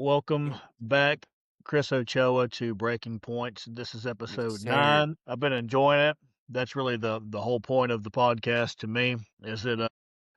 Welcome back, Chris Ochoa, to Breaking Points. This is Yes, episode sir. 9. I've been enjoying it. That's really the whole point of the podcast to me. Is that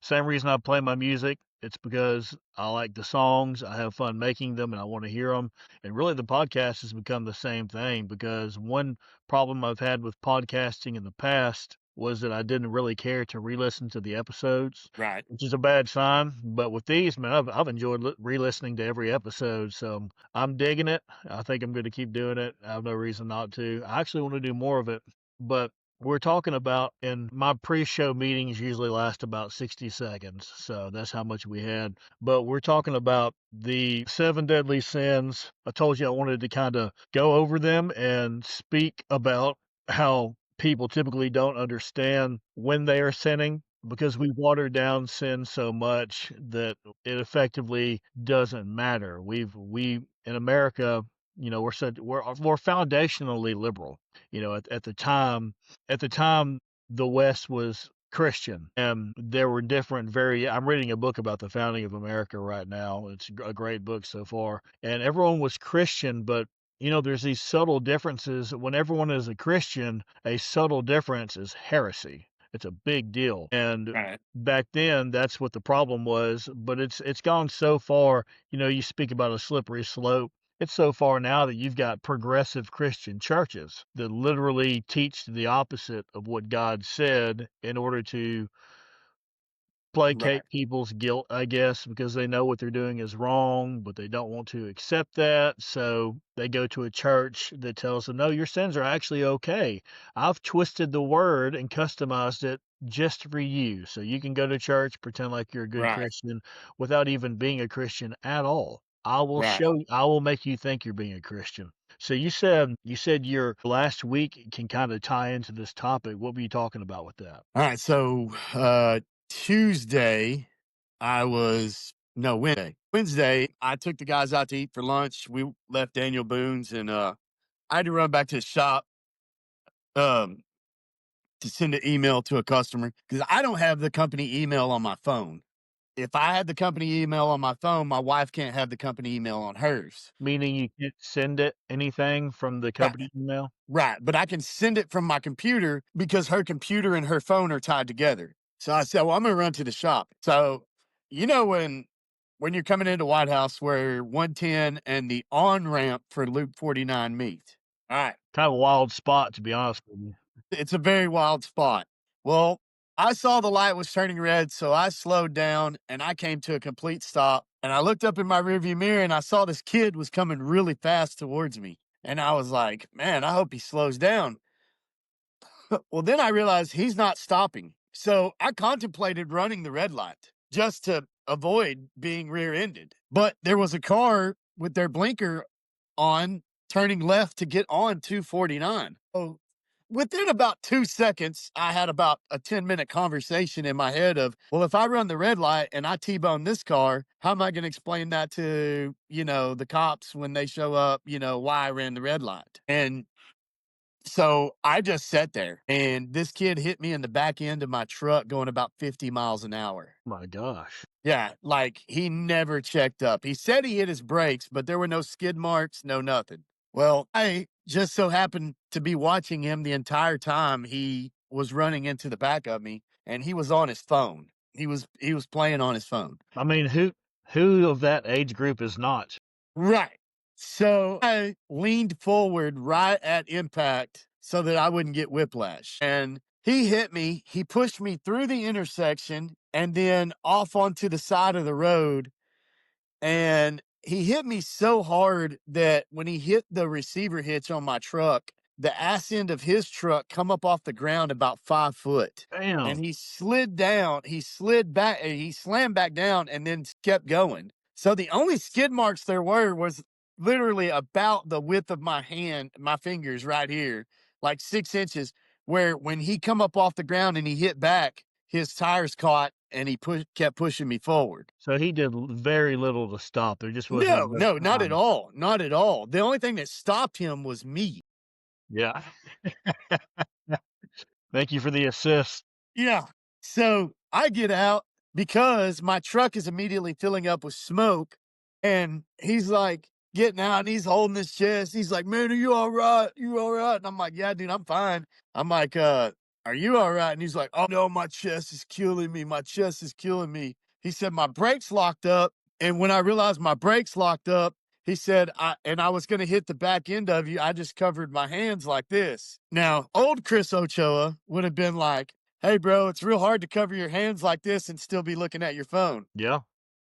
same reason I play my music? It's because I like the songs, I have fun making them, and I want to hear them. And really, the podcast has become the same thing because one problem I've had with podcasting in the past was that I didn't really care to re-listen to the episodes, Right. which is a bad sign. But with these, man, I've enjoyed re-listening to every episode, so I'm digging it. I think I'm going to keep doing it. I have no reason not to. I actually want to do more of it, but we're talking about, and my pre-show meetings usually last about 60 seconds, so that's how much we had. But we're talking about the seven deadly sins. I told you I wanted to kind of go over them and speak about how people typically don't understand when they are sinning because we watered down sin so much that it effectively doesn't matter. We in America, we're foundationally liberal. At the time the West was Christian, and there were different I'm reading a book about the founding of America right now. It's a great book so far, and everyone was Christian, but there's these subtle differences. When everyone is a Christian, a subtle difference is heresy. It's a big deal. And Right. back then, that's what the problem was. But it's gone so far. You speak about a slippery slope. It's so far now that you've got progressive Christian churches that literally teach the opposite of what God said in order to Right. placate people's guilt, I guess, because they know what they're doing is wrong, but they don't want to accept that. So they go to a church that tells them, no, your sins are actually okay. I've twisted the word and customized it just for you. So you can go to church, pretend like you're a good Right. Christian without even being a Christian at all. Right. I will make you think you're being a Christian. So you said your last week can kind of tie into this topic. What were you talking about with that? All right. So Tuesday, I was no Wednesday. Wednesday, I took the guys out to eat for lunch. We left Daniel Boone's and I had to run back to the shop um to send an email to a customer because I don't have the company email on my phone. If I had the company email on my phone, my wife can't have the company email on hers. Meaning you can't send it anything from the Right. company email? Right, but I can send it from my computer because her computer and her phone are tied together. So I said, "Well, I'm gonna run to the shop." So, when you're coming into White House where 110 and the on-ramp for Loop 49 meet. Alright. Kind of a wild spot, to be honest with you. It's a very wild spot. Well, I saw the light was turning red, so I slowed down and I came to a complete stop. And I looked up in my rearview mirror and I saw this kid was coming really fast towards me. And I was like, man, I hope he slows down. Well, then I realized he's not stopping. So I contemplated running the red light just to avoid being rear ended. But there was a car with their blinker on turning left to get on 249. So within about 2 seconds, I had about a 10-minute conversation in my head of, well, if I run the red light and I T-bone this car, how am I going to explain that to, the cops when they show up, why I ran the red light? And so I just sat there and this kid hit me in the back end of my truck going about 50 miles an hour. My gosh. Yeah, like he never checked up. He said he hit his brakes, but there were no skid marks, no nothing. Well, I just so happened to be watching him the entire time he was running into the back of me and he was on his phone. He was playing on his phone. I mean, who of that age group is not? Right. So I leaned forward right at impact so that I wouldn't get whiplash. And he hit me. He pushed me through the intersection and then off onto the side of the road. And he hit me so hard that when he hit the receiver hitch on my truck, the ass end of his truck come up off the ground about 5 foot. And Damn. he slid down, he slid back, he slammed back down and then kept going. So the only skid marks there were was literally about the width of my hand, my fingers right here, like 6 inches, where when he come up off the ground and he hit back, his tires caught and he kept pushing me forward. So he did very little to stop. There just wasn't No, enough no, not at time. all. Not at all. The only thing that stopped him was me. Yeah. Thank you for the assist. Yeah. So I get out because my truck is immediately filling up with smoke. And he's like getting out and he's holding his chest. He's like, "Man, are you all right? You all right?" And I'm like, "Yeah, dude, I'm fine." I'm like, "Are you all right?" And he's like, "Oh no, my chest is killing me. My chest is killing me." He said, "My brakes locked up." And when I realized my brakes locked up, he said, I was going to hit the back end of you. I just covered my hands like this. Now, old Chris Ochoa would have been like, "Hey, bro, it's real hard to cover your hands like this and still be looking at your phone." Yeah.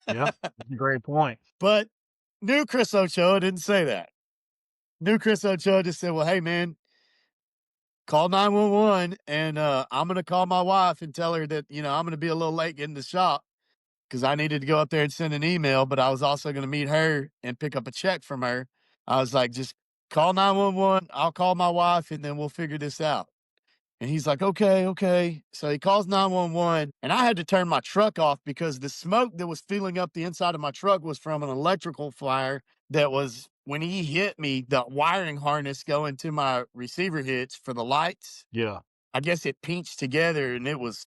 Yeah. That's a great point. But new Chris Ochoa didn't say that. New Chris Ochoa just said, "Well, hey, man, call 911 and I'm going to call my wife and tell her that, I'm going to be a little late getting to the shop because I needed to go up there and send an email, but I was also going to meet her and pick up a check from her." I was like, "Just call 911. I'll call my wife and then we'll figure this out." And he's like, "Okay, okay." So he calls 911 and I had to turn my truck off because the smoke that was filling up the inside of my truck was from an electrical fire that was when he hit me, the wiring harness going to my receiver hitch for the lights. Yeah. I guess it pinched together and it was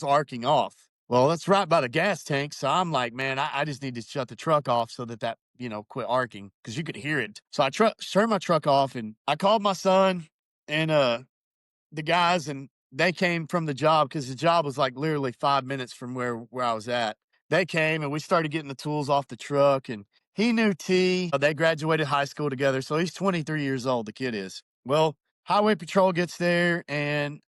arcing off. Well, that's right by the gas tank. So I'm like, man, I just need to shut the truck off so that quit arcing because you could hear it. So I turned my truck off and I called my son and the guys and they came from the job because the job was like literally 5 minutes from where I was at. They came and we started getting the tools off the truck and he knew T. They graduated high school together. So he's 23 years old, the kid is. Well, highway patrol gets there and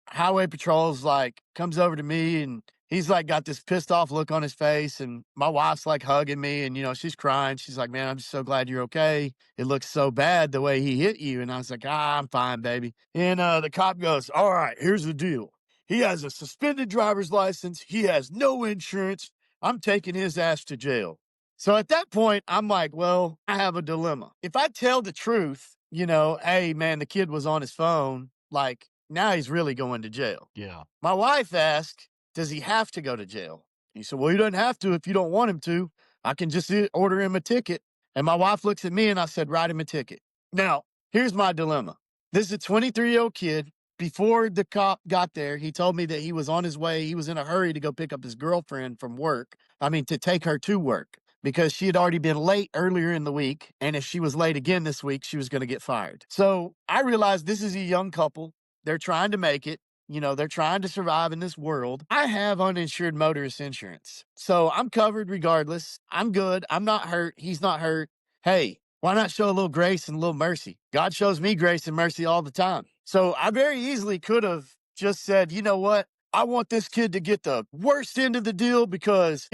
highway patrol's like comes over to me and he's like got this pissed off look on his face and my wife's like hugging me and she's crying. She's like, "Man, I'm just so glad you're okay. It looks so bad the way he hit you." And I was like, I'm fine, baby." And the cop goes, "All right, here's the deal. He has a suspended driver's license. He has no insurance. I'm taking his ass to jail." So at that point, I'm like, well, I have a dilemma. If I tell the truth, hey, man, the kid was on his phone, like now he's really going to jail. Yeah. My wife asked, "Does he have to go to jail?" He said, "Well, he doesn't have to if you don't want him to. I can just order him a ticket." And my wife looks at me and I said, "Write him a ticket." Now, here's my dilemma. This is a 23-year-old kid. Before the cop got there, he told me that he was on his way. He was in a hurry to go pick up his girlfriend from work. I mean, to take her to work because she had already been late earlier in the week. And if she was late again this week, she was going to get fired. So I realized this is a young couple. They're trying to make it. They're trying to survive in this world. I have uninsured motorist insurance. So I'm covered regardless. I'm good. I'm not hurt. He's not hurt. Hey, why not show a little grace and a little mercy? God shows me grace and mercy all the time. So I very easily could have just said, "You know what? I want this kid to get the worst end of the deal because,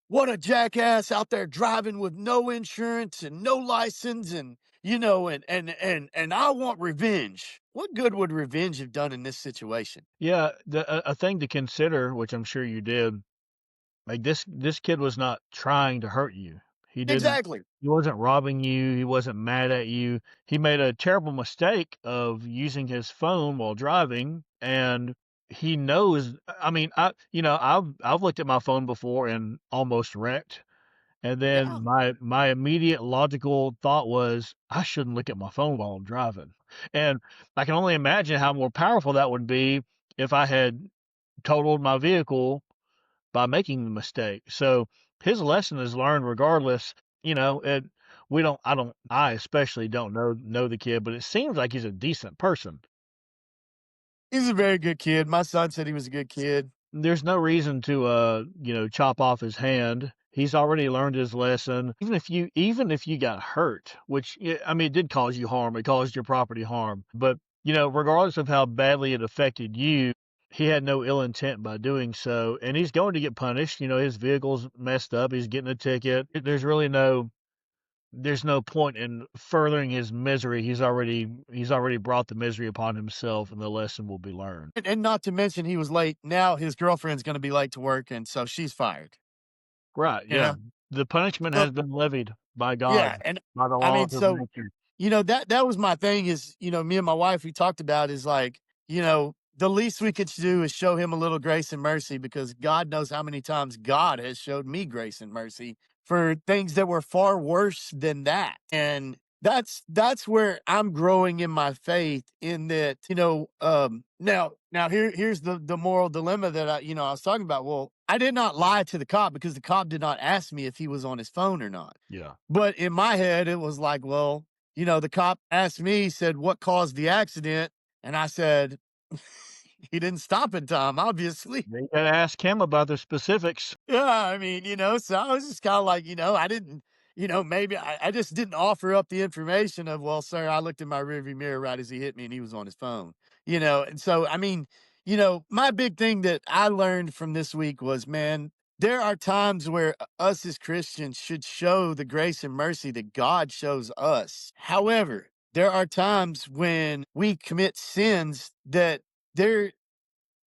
what a jackass out there driving with no insurance and no license and I want revenge." What good would revenge have done in this situation? Yeah. A thing to consider, which I'm sure you did, like this kid was not trying to hurt you. He didn't. Exactly. He wasn't robbing you. He wasn't mad at you. He made a terrible mistake of using his phone while driving, and he knows. I mean, I've looked at my phone before and almost wrecked. And Yeah. then my immediate logical thought was, I shouldn't look at my phone while I'm driving. And I can only imagine how more powerful that would be if I had totaled my vehicle by making the mistake. So his lesson is learned regardless. It I especially don't know the kid, but it seems like he's a decent person. He's a very good kid. My son said he was a good kid. There's no reason to chop off his hand. He's already learned his lesson. Even if you got hurt, which I mean it did cause you harm, it caused your property harm. But regardless of how badly it affected you, he had no ill intent by doing so, and he's going to get punished. His vehicle's messed up. He's getting a ticket. There's no point in furthering his misery. He's already brought the misery upon himself, and the lesson will be learned. And not to mention he was late. Now his girlfriend's going to be late to work, and so she's fired. Right, You yeah. know. The punishment So has been levied by yeah, God, and by the I mean, laws of so nature. that was my thing. Is me and my wife we talked about is like the least we could do is show him a little grace and mercy because God knows how many times God has showed me grace and mercy for things that were far worse than that. And that's where I'm growing in my faith in that, now here's the moral dilemma that I was talking about. Well, I did not lie to the cop because the cop did not ask me if he was on his phone or not. Yeah. But in my head, it was like, well, the cop asked me, said, what caused the accident? And I said, he didn't stop in time, obviously. You gotta ask him about the specifics. Yeah, I mean, so I was just kind of like, I didn't, maybe I just didn't offer up the information of, well, sir, I looked in my rearview mirror right as he hit me and he was on his phone, and so, I mean, my big thing that I learned from this week was, man, there are times where us as Christians should show the grace and mercy that God shows us. However, there are times when we commit sins that there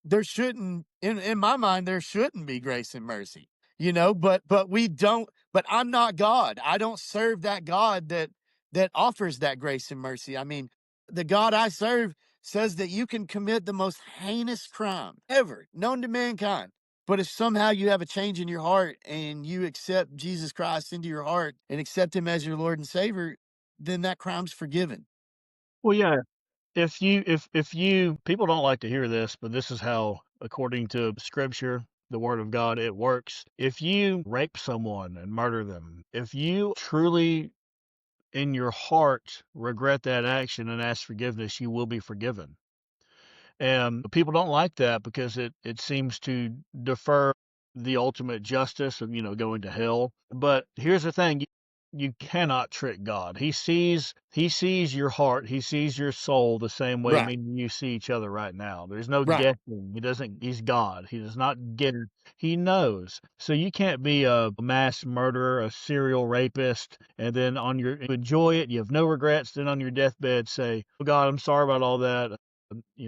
there shouldn't in my mind, there shouldn't be grace and mercy, but we don't but I'm not God. I don't serve that God that offers that grace and mercy. I mean, the God I serve says that you can commit the most heinous crime ever known to mankind. But if somehow you have a change in your heart and you accept Jesus Christ into your heart and accept him as your Lord and Savior, then that crime's forgiven. Well, yeah, if you people don't like to hear this, but this is how, according to scripture, the word of God, it works. If you rape someone and murder them, if you truly in your heart regret that action and ask forgiveness, you will be forgiven. And people don't like that because it seems to defer the ultimate justice of, going to hell. But here's the thing, you cannot trick God. He sees your heart, he sees your soul the same way Right, me and you see each other right now. There's no right. guessing. He's God. He does not guess. He knows. So you can't be a mass murderer, a serial rapist, and then you enjoy it, you have no regrets, then on your deathbed say, "Oh God, I'm sorry about all that.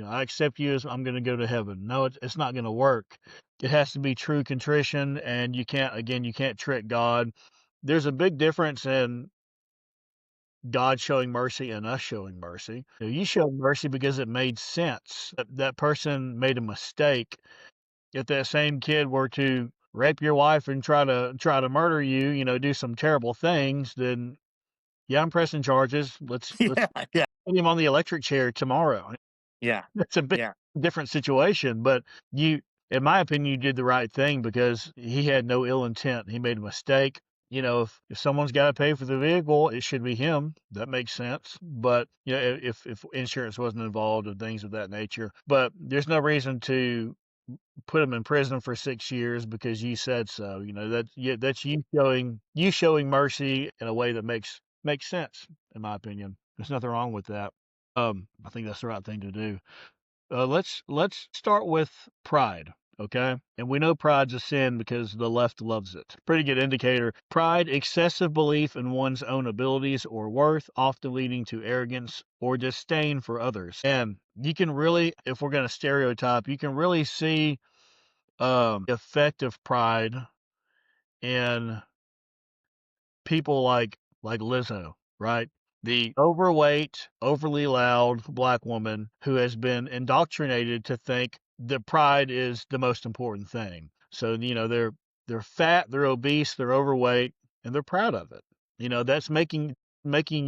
I accept you as I'm going to go to heaven." No, it's not going to work. It has to be true contrition, and you can't trick God. There's a big difference in God showing mercy and us showing mercy. You show mercy because it made sense. That person made a mistake. If that same kid were to rape your wife and try to murder you, do some terrible things, then yeah, I'm pressing charges. Let's Yeah, yeah, put him on the electric chair tomorrow. yeah, It's a bit yeah. different situation, but you in my opinion, you did the right thing because he had no ill intent. He made a mistake. If someone's got to pay for the vehicle, it should be him. That makes sense. But if insurance wasn't involved and things of that nature, but there's no reason to put him in prison for 6 years because you said so. That's you showing mercy in a way that makes sense in my opinion. There's nothing wrong with that. I think that's the right thing to do. Let's start with pride, okay? And we know pride's a sin because the left loves it. Pretty good indicator. Pride, excessive belief in one's own abilities or worth, often leading to arrogance or disdain for others. And you can really, if we're going to stereotype, you can really see the effect of pride in people like Lizzo, right? The overweight, overly loud black woman who has been indoctrinated to think that pride is the most important thing. So, they're fat, they're obese, they're overweight, and they're proud of it. That's making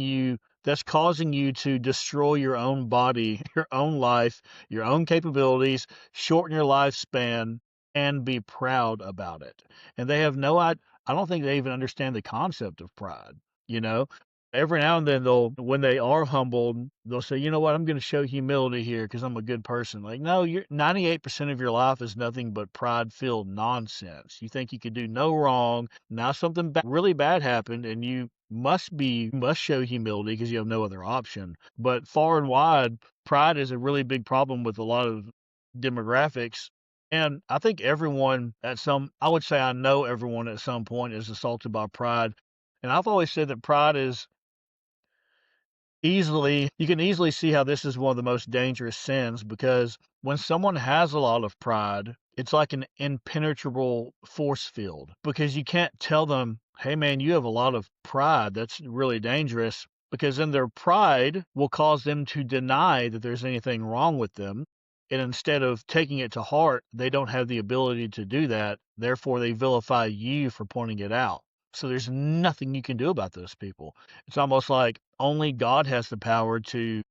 you that's causing you to destroy your own body, your own life, your own capabilities, shorten your lifespan, and be proud about it. And they have no idea. I don't think they even understand the concept of pride, you know? Every now and then when they are humbled, they'll say, "You know what? I'm going to show humility here because I'm a good person." Like, no, 98% of your life is nothing but pride-filled nonsense. You think you could do no wrong. Now something really bad happened and you must show humility because you have no other option. But far and wide, pride is a really big problem with a lot of demographics. And I think I would say I know everyone at some point is assaulted by pride. And I've always said that pride is you can easily see how this is one of the most dangerous sins because when someone has a lot of pride, it's like an impenetrable force field because you can't tell them, "Hey man, you have a lot of pride. That's really dangerous." Because then their pride will cause them to deny that there's anything wrong with them. And instead of taking it to heart, they don't have the ability to do that. Therefore, they vilify you for pointing it out. So there's nothing you can do about those people. It's almost like only God has the power to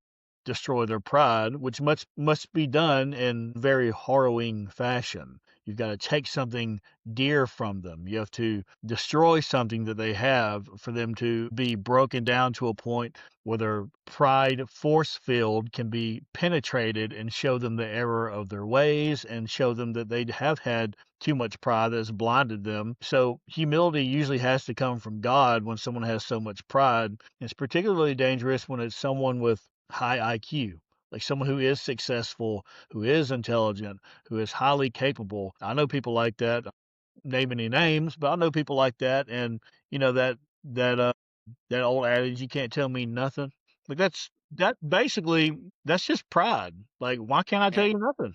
destroy their pride, which must be done in very harrowing fashion. You've got to take something dear from them. You have to destroy something that they have for them to be broken down to a point where their pride force field can be penetrated and show them the error of their ways and show them that they have had too much pride that has blinded them. So humility usually has to come from God when someone has so much pride. It's particularly dangerous when it's someone with high IQ, like someone who is successful, who is intelligent, who is highly capable. I know people like that. Name any names, but I know people like that. And you know that that old adage, you can't tell me nothing. Like that basically that's just pride. Like why can't I tell Yeah. you nothing?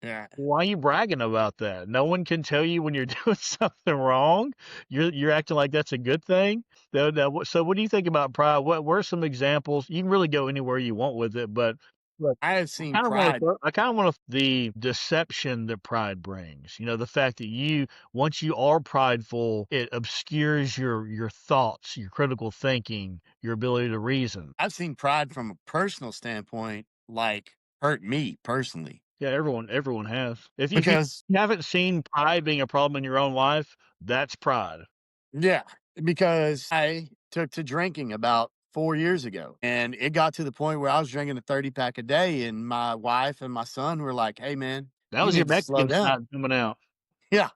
Yeah. Why are you bragging about that? No one can tell you when you're doing something wrong. You're acting like that's a good thing. So what do you think about pride? What are some examples? You can really go anywhere you want with it, but look, I have seen pride. I kind of want to the deception that pride brings. You know, the fact that you once you are prideful, it obscures your thoughts, your critical thinking, your ability to reason. I've seen pride from a personal standpoint, like hurt me personally. Yeah, everyone has. If you Because haven't seen pride being a problem in your own life, that's pride. yeah, because I took to drinking about 4 years ago. And it got to the point where I was drinking a 30 pack a day. And my wife and my son were like, hey, man, That you was your need to slow Mexican down. side coming out. Yeah,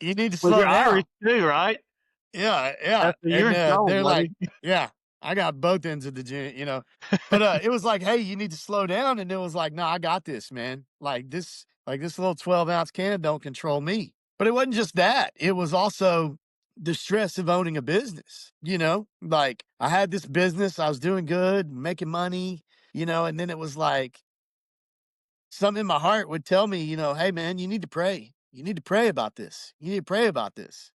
you need to Well, slow you're Irish down. too, right? Yeah, yeah, That's the and, you're in trouble, they're like, buddy. "Yeah, I got both ends of the gin," you know? But, it was like, "Hey, you need to slow down," and it was like, "No, I got this, man. This little 12-ounce can don't control me." But it wasn't just that, it was also the stress of owning a business, you know? Like, I had this business, I was doing good, making money, and then it was like, something in my heart would tell me, "Hey, man, you need to pray. You need to pray about this. You need to pray about this."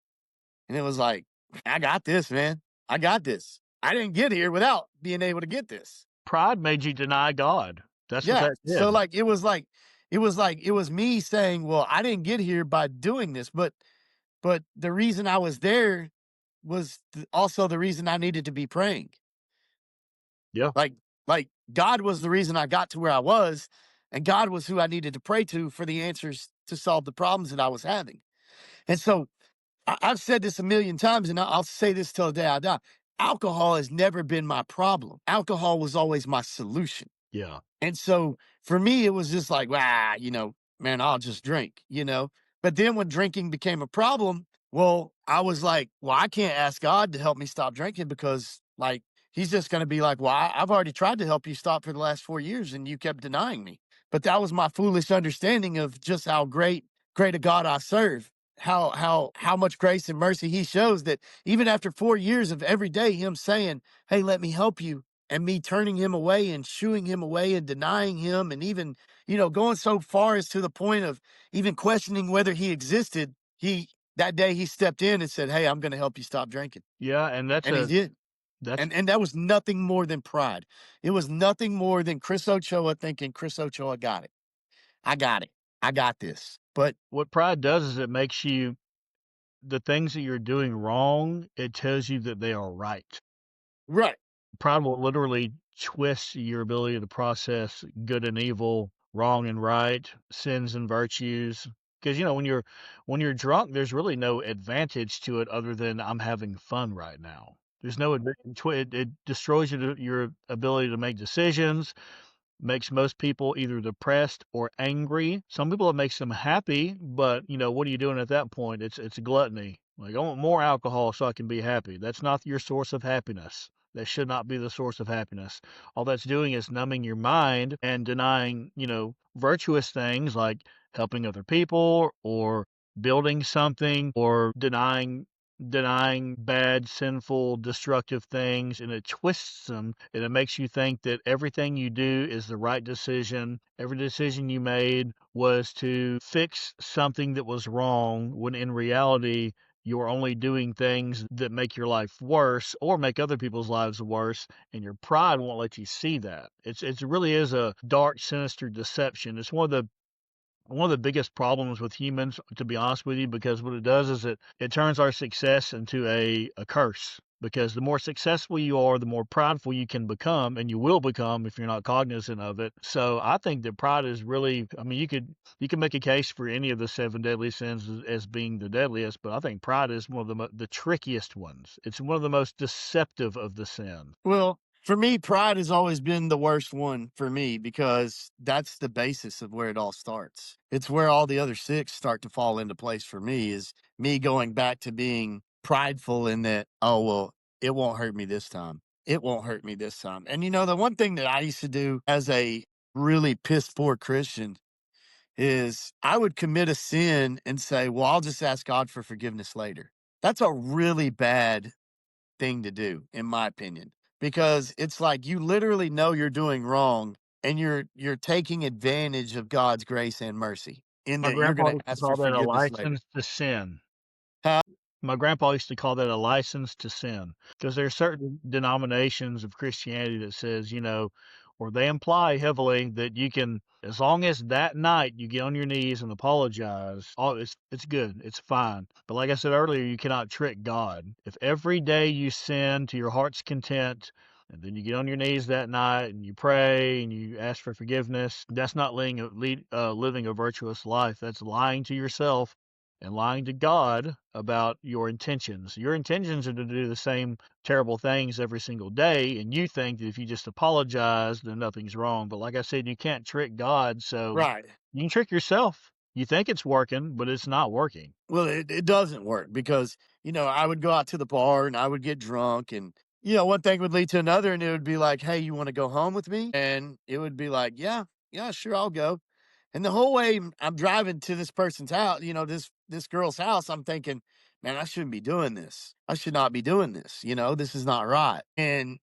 And it was like, I got this, man. I got this. I didn't get here without being able to get this. Pride made you deny God. That's what Yeah. that So did. it was me saying, well, I didn't get here by doing this, but the reason I was there was also the reason I needed to be praying. Yeah. Like like God was the reason I got to where I was, and God was who I needed to pray to for the answers to solve the problems that I was having. And so I've said this a million times, and I'll say this till the day I die. Alcohol has never been my problem. Alcohol was always my solution. Yeah. And so for me, it was just like, man, I'll just drink, But then when drinking became a problem, well, I was like, well, I can't ask God to help me stop drinking because, like, he's just going to be like, well, I've already tried to help you stop for the last 4 years and you kept denying me. But that was my foolish understanding of just how great a God I serve. How much grace and mercy he shows that even after 4 years of every day him saying, hey, let me help you, and me turning him away and shooing him away and denying him and even, going so far as to the point of even questioning whether he existed, he that day he stepped in and said, "Hey, I'm going to help you stop drinking." Yeah, and And he did. that's And that was nothing more than pride. It was nothing more than Chris Ochoa thinking Chris Ochoa got it. I got it. I got this. But what pride does is it makes you the things that you're doing wrong, it tells you that they are right. right. Pride will literally twist your ability to process good and evil, wrong and right, sins and virtues. Because you know when you're drunk, there's really no advantage to it other than I'm having fun right now. There's no it destroys your ability to make decisions, makes most people either depressed or angry. Some people it makes them happy, but you know, what are you doing at that point? It's gluttony. Like I want more alcohol so I can be happy. That's not your source of happiness. That should not be the source of happiness. All that's doing is numbing your mind and denying, you know, virtuous things like helping other people or building something or denying bad, sinful, destructive things, and it twists them and it makes you think that everything you do is the right decision. Every decision you made was to fix something that was wrong, when in reality, you're only doing things that make your life worse or make other people's lives worse, and your pride won't let you see that. It really is a dark, sinister deception. It's one of the one of the biggest problems with humans, to be honest with you, because what it does is it turns our success into a curse. Because the more successful you are, the more prideful you can become, and you will become if you're not cognizant of it. So I think that pride is really, I mean, you can make a case for any of the seven deadly sins as being the deadliest, but I think pride is one of the trickiest ones. It's one of the most deceptive of the sins. Well, for me, pride has always been the worst one for me because that's the basis of where it all starts. It's where all the other six start to fall into place for me is me going back to being prideful in that, oh, well, it won't hurt me this time. It won't hurt me this time. And the one thing that I used to do as a really piss poor Christian is I would commit a sin and say, well, I'll just ask God for forgiveness later. That's a really bad thing to do, in my opinion, because it's like you literally know you're doing wrong and you're taking advantage of God's grace and mercy in My that you're grandpa gonna used to ask for call that a forgiveness later. license to sin. Huh? My grandpa used to call that a license to sin because there are certain denominations of Christianity that says, or they imply heavily that you can, as long as that night you get on your knees and apologize, it's good, it's fine. But like I said earlier, you cannot trick God. If every day you sin to your heart's content, and then you get on your knees that night and you pray and you ask for forgiveness, that's not living a virtuous life. That's lying to yourself and lying to God about your intentions. Your intentions are to do the same terrible things every single day, and you think that if you just apologize, then nothing's wrong. But like I said, you can't trick God, so Right. you can trick yourself. You think it's working, but it's not working. Well, it doesn't work because, I would go out to the bar and I would get drunk and, one thing would lead to another and it would be like, "Hey, you wanna go home with me?" And it would be like, "Yeah, yeah, sure, I'll go." And the whole way I'm driving to this person's house, this girl's house, I'm thinking, "Man, I shouldn't be doing this. I should not be doing this, this is not right." And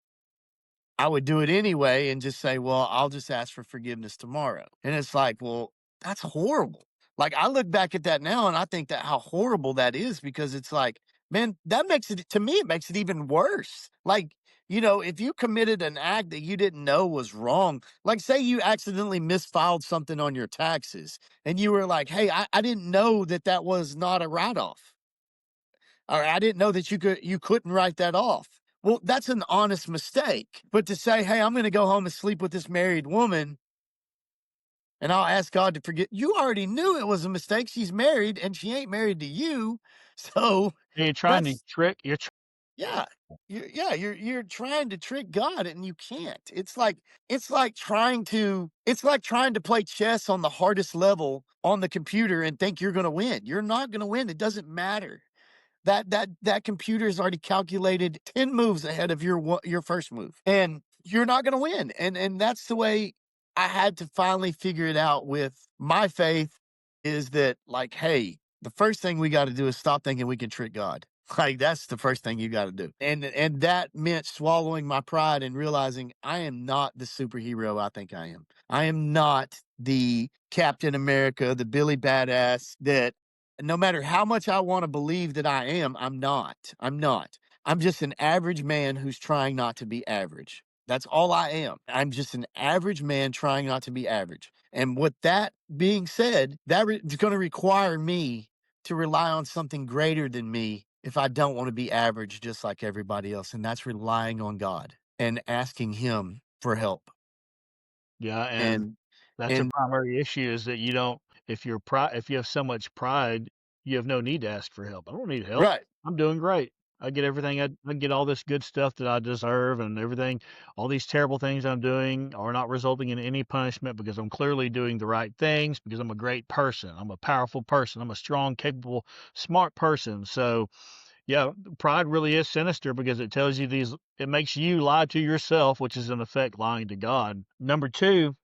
I would do it anyway and just say, "Well, I'll just ask for forgiveness tomorrow." And it's like, well, that's horrible. Like, I look back at that now and I think that how horrible that is because it's like, man, that makes it to me, it makes it even worse. Like, if you committed an act that you didn't know was wrong, like say you accidentally misfiled something on your taxes and you were like, "Hey, I didn't know that that was not a write-off." Or I didn't know that you couldn't write that off. Well, that's an honest mistake. But to say, "Hey, I'm gonna go home and sleep with this married woman, and I'll ask God to forget," you already knew it was a mistake. She's married, and she ain't married to you. So You're trying to that's trick. yeah. You're trying to trick God and you can't. It's like trying to play chess on the hardest level on the computer and think you're gonna win. You're not gonna win. It doesn't matter. That computer has already calculated 10 moves ahead of your first move, and you're not gonna win, and that's the way I had to finally figure it out with my faith is that, like, hey, the first thing we gotta do is stop thinking we can trick God. Like, that's the first thing you gotta do, and that meant swallowing my pride and realizing I am not the superhero I think I am. I am not the Captain America, the Billy Badass that no matter how much I wanna believe that I am, I'm not. I'm not. I'm just an average man who's trying not to be average. That's all I am. I'm just an average man trying not to be average. And with that being said, it's gonna require me to rely on something greater than me if I don't wanna be average just like everybody else, and that's relying on God and asking Him for help. Yeah, and And that's a and primary issue is that you don't if you have so much pride, you have no need to ask for help. I don't need help. right. I'm doing great. I get all this good stuff that I deserve and everything. All these terrible things I'm doing are not resulting in any punishment because I'm clearly doing the right things because I'm a great person. I'm a powerful person. I'm a strong, capable, smart person. So, yeah, pride really is sinister because it makes you lie to yourself, which is in effect lying to God. Number two,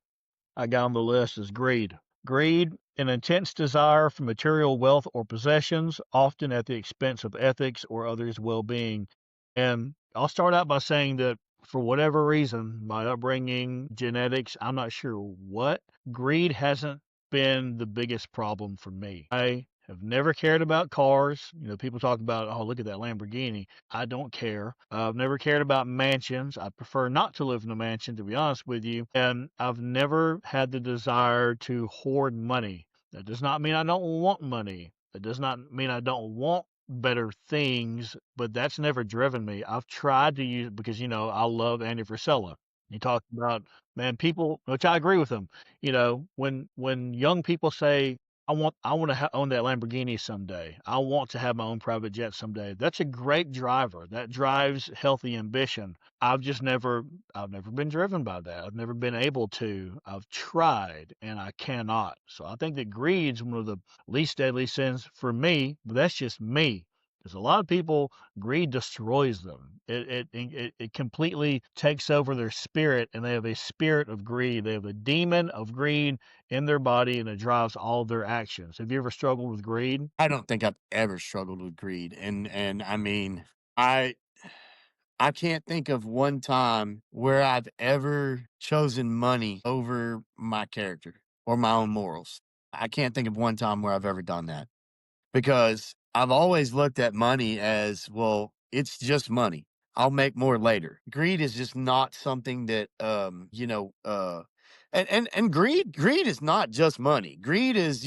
I got on the list is greed. Greed, an intense desire for material wealth or possessions, often at the expense of ethics or others' well being. And I'll start out by saying that for whatever reason, my upbringing, genetics, I'm not sure what, greed hasn't been the biggest problem for me. I have never cared about cars. People talk about, oh, look at that Lamborghini. I don't care. I've never cared about mansions. I prefer not to live in a mansion, to be honest with you. And I've never had the desire to hoard money. That does not mean I don't want money. That does not mean I don't want better things, but that's never driven me. I've tried to use because I love Andy Frisella. He talked about, man, people, which I agree with him. When young people say, I want to own that Lamborghini someday. I want to have my own private jet someday. That's a great driver. That drives healthy ambition. I've never been driven by that. I've never been able to. I've tried and I cannot. So I think that greed's one of the least deadly sins for me, but that's just me. Because a lot of people, greed destroys them. It completely takes over their spirit, and they have a spirit of greed. They have a demon of greed in their body, and it drives all of their actions. Have you ever struggled with greed? I don't think I've ever struggled with greed, and I mean, I I can't think of one time where I've ever chosen money over my character or my own morals. I can't think of one time where I've ever done that because I've always looked at money as, well, it's just money. I'll make more later. Greed is just not something that and greed is not just money. Greed is,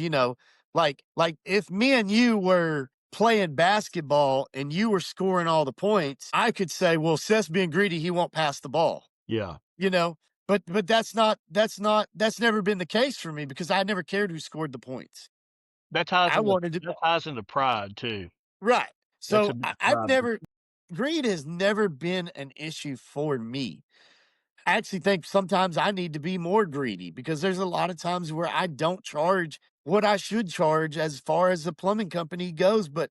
like if me and you were playing basketball and you were scoring all the points, I could say, well, Seth's being greedy, he won't pass the ball. Yeah. You know, but that's never been the case for me because I never cared who scored the points. That ties I into wanted to that ties into pride too. Right. That's So a big I've pride. never greed has never been an issue for me. I actually think sometimes I need to be more greedy because there's a lot of times where I don't charge what I should charge as far as the plumbing company goes, but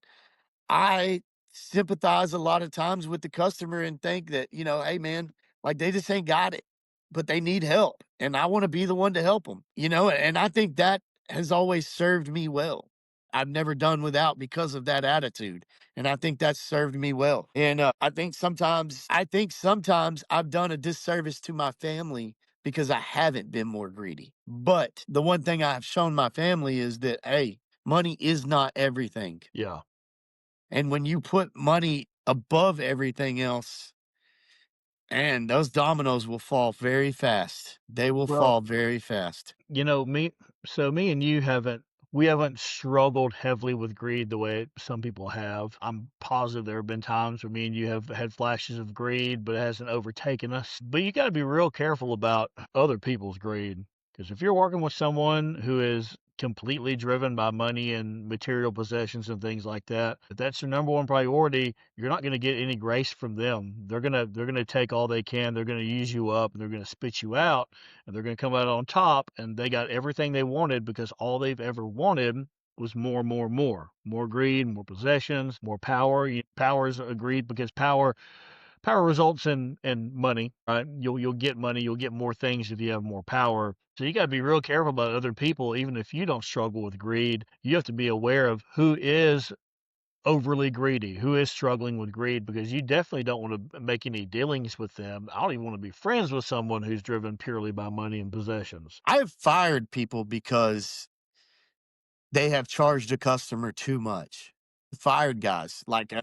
I sympathize a lot of times with the customer and think that, hey man, like they just ain't got it, but they need help. And I want to be the one to help them, and I think that has always served me well. I've never done without because of that attitude. And I think that's served me well. And I think sometimes I've done a disservice to my family because I haven't been more greedy. But the one thing I've shown my family is that, hey, money is not everything. Yeah. And when you put money above everything else, and those dominoes will fall very fast. They will Well, fall very fast. me and you haven't struggled heavily with greed the way some people have. I'm positive there have been times where me and you have had flashes of greed, but it hasn't overtaken us. But you got to be real careful about other people's greed. Because if you're working with someone who is completely driven by money and material possessions and things like that, if that's their number one priority, you're not going to get any grace from them. They're gonna take all they can. They're going to use you up, and they're going to spit you out, and they're going to come out on top, and they got everything they wanted because all they've ever wanted was more, more, more greed, more possessions, more power. Power's agreed because power results in money, right? You'll get money, you'll get more things if you have more power. So you got to be real careful about other people, even if you don't struggle with greed. You have to be aware of who is overly greedy, who is struggling with greed, because you definitely don't want to make any dealings with them. I don't even want to be friends with someone who's driven purely by money and possessions. I have fired people because they have charged a customer too much. Fired guys. Like,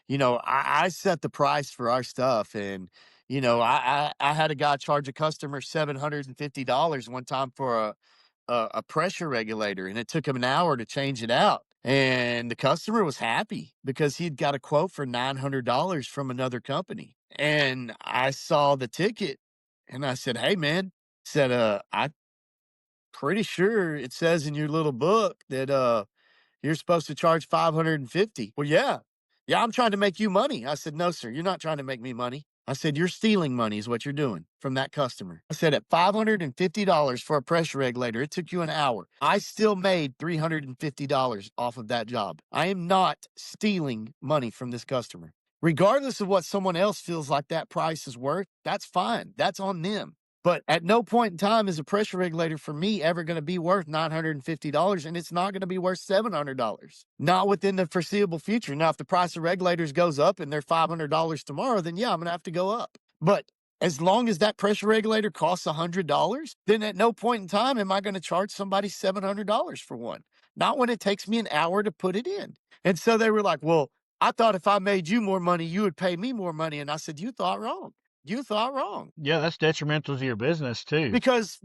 I set the price for our stuff. And, I had a guy charge a customer $750 one time for a pressure regulator, and it took him an hour to change it out. And the customer was happy because he'd got a quote for $900 from another company. And I saw the ticket and I said, "Hey man," said, "I pretty sure it says in your little book that you're supposed to charge 550." "Well, yeah. Yeah, I'm trying to make you money." I said, "No, sir, you're not trying to make me money." I said, "You're stealing money is what you're doing from that customer." I said, "At $550 for a pressure regulator, it took you an hour. I still made $350 off of that job. I am not stealing money from this customer. Regardless of what someone else feels like that price is worth, that's fine. That's on them. But at no point in time is a pressure regulator for me ever going to be worth $950, and it's not going to be worth $700. Not within the foreseeable future. Now, if the price of regulators goes up and they're $500 tomorrow, then yeah, I'm going to have to go up. But as long as that pressure regulator costs $100, then at no point in time am I going to charge somebody $700 for one. Not when it takes me an hour to put it in." And so they were like, "Well, I thought if I made you more money, you would pay me more money." And I said, "You thought wrong. You thought wrong. Yeah, that's detrimental to your business too. Because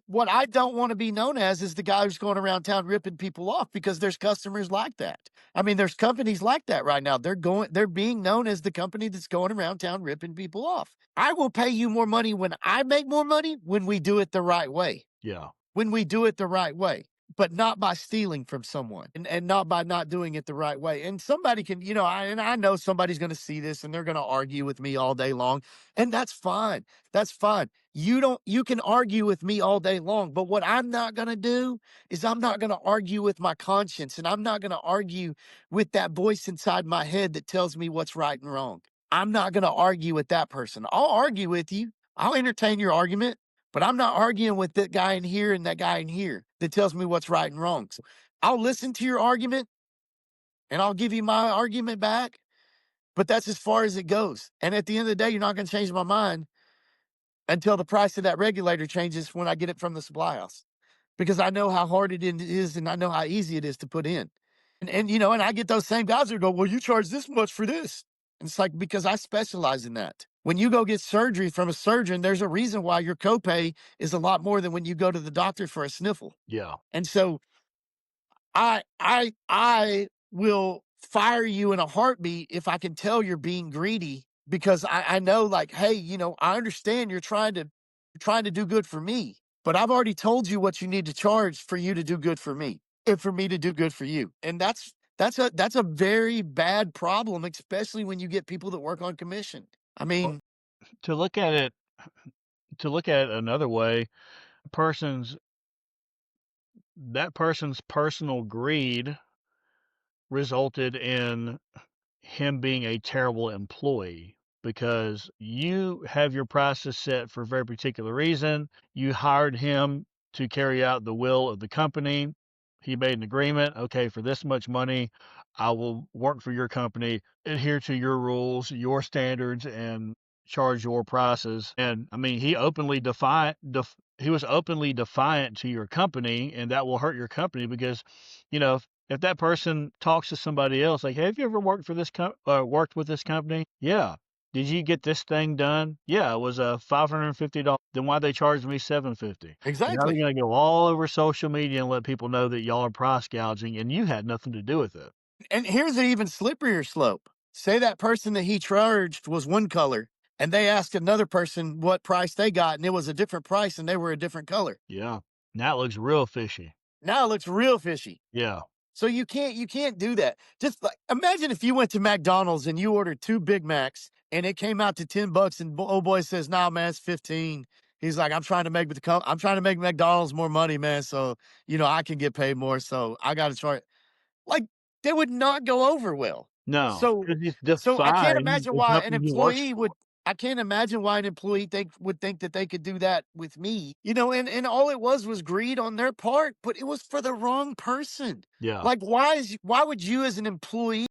what I don't wanna be known as is the guy who's going around town ripping people off because there's customers like that. I mean, there's companies like that right now. They're being known as the company that's going around town ripping people off. I will pay you more money when I make more money when we do it the right way. Yeah. When we do it the right way, but not by stealing from someone and not by not doing it the right way. And somebody can, I know somebody's going to see this and they're going to argue with me all day long. And that's fine. That's fine. You can argue with me all day long. But what I'm not going to do is I'm not going to argue with my conscience and I'm not going to argue with that voice inside my head that tells me what's right and wrong. I'm not going to argue with that person. I'll argue with you. I'll entertain your argument. But I'm not arguing with that guy in here and that guy in here that tells me what's right and wrong. So I'll listen to your argument and I'll give you my argument back, but that's as far as it goes. And at the end of the day, you're not going to change my mind until the price of that regulator changes when I get it from the supply house because I know how hard it is and I know how easy it is to put in. And I get those same guys that go, well, you charge this much for this. And it's like, because I specialize in that. When you go get surgery from a surgeon, there's a reason why your copay is a lot more than when you go to the doctor for a sniffle. Yeah. And so I will fire you in a heartbeat if I can tell you're being greedy because I know like, hey, I understand you're trying to do good for me, but I've already told you what you need to charge for you to do good for me and for me to do good for you. And that's a very bad problem, especially when you get people that work on commission. I Well, mean, to look at it to look at it another way, person's that person's personal greed resulted in him being a terrible employee because you have your prices set for a very particular reason. You hired him to carry out the will of the company. He made an agreement. Okay, for this much money, I will work for your company, adhere to your rules, your standards, and charge your prices. And I mean, he was openly defiant to your company, and that will hurt your company because, if that person talks to somebody else, like, "Hey, have you ever worked with this company?" "Yeah." "Did you get this thing done?" "Yeah, it was $550." "Then why'd they charge me $750?" Now they're exactly. gonna go all over social media and let people know that y'all are price gouging, and you had nothing to do with it. And here's an even slipperier slope. Say that person that he charged was one color, and they asked another person what price they got, and it was a different price, and they were a different color. Yeah. Now it looks real fishy. Now it looks real fishy. Yeah. So you can't do that. Just like imagine if you went to McDonald's and you ordered 2 Big Macs and it came out to $10 and old boy says, "Nah, man, it's 15." He's like, I'm trying to make McDonald's more money, man, so, I can get paid more, so I gotta charge." Like, they would not go over well. No, So because he's so I can't defying imagine the why an company he works employee for. would I can't imagine why an employee would think that they could do that with me. And all it was greed on their part, but it was for the wrong person. Yeah. Like, why would you as an employee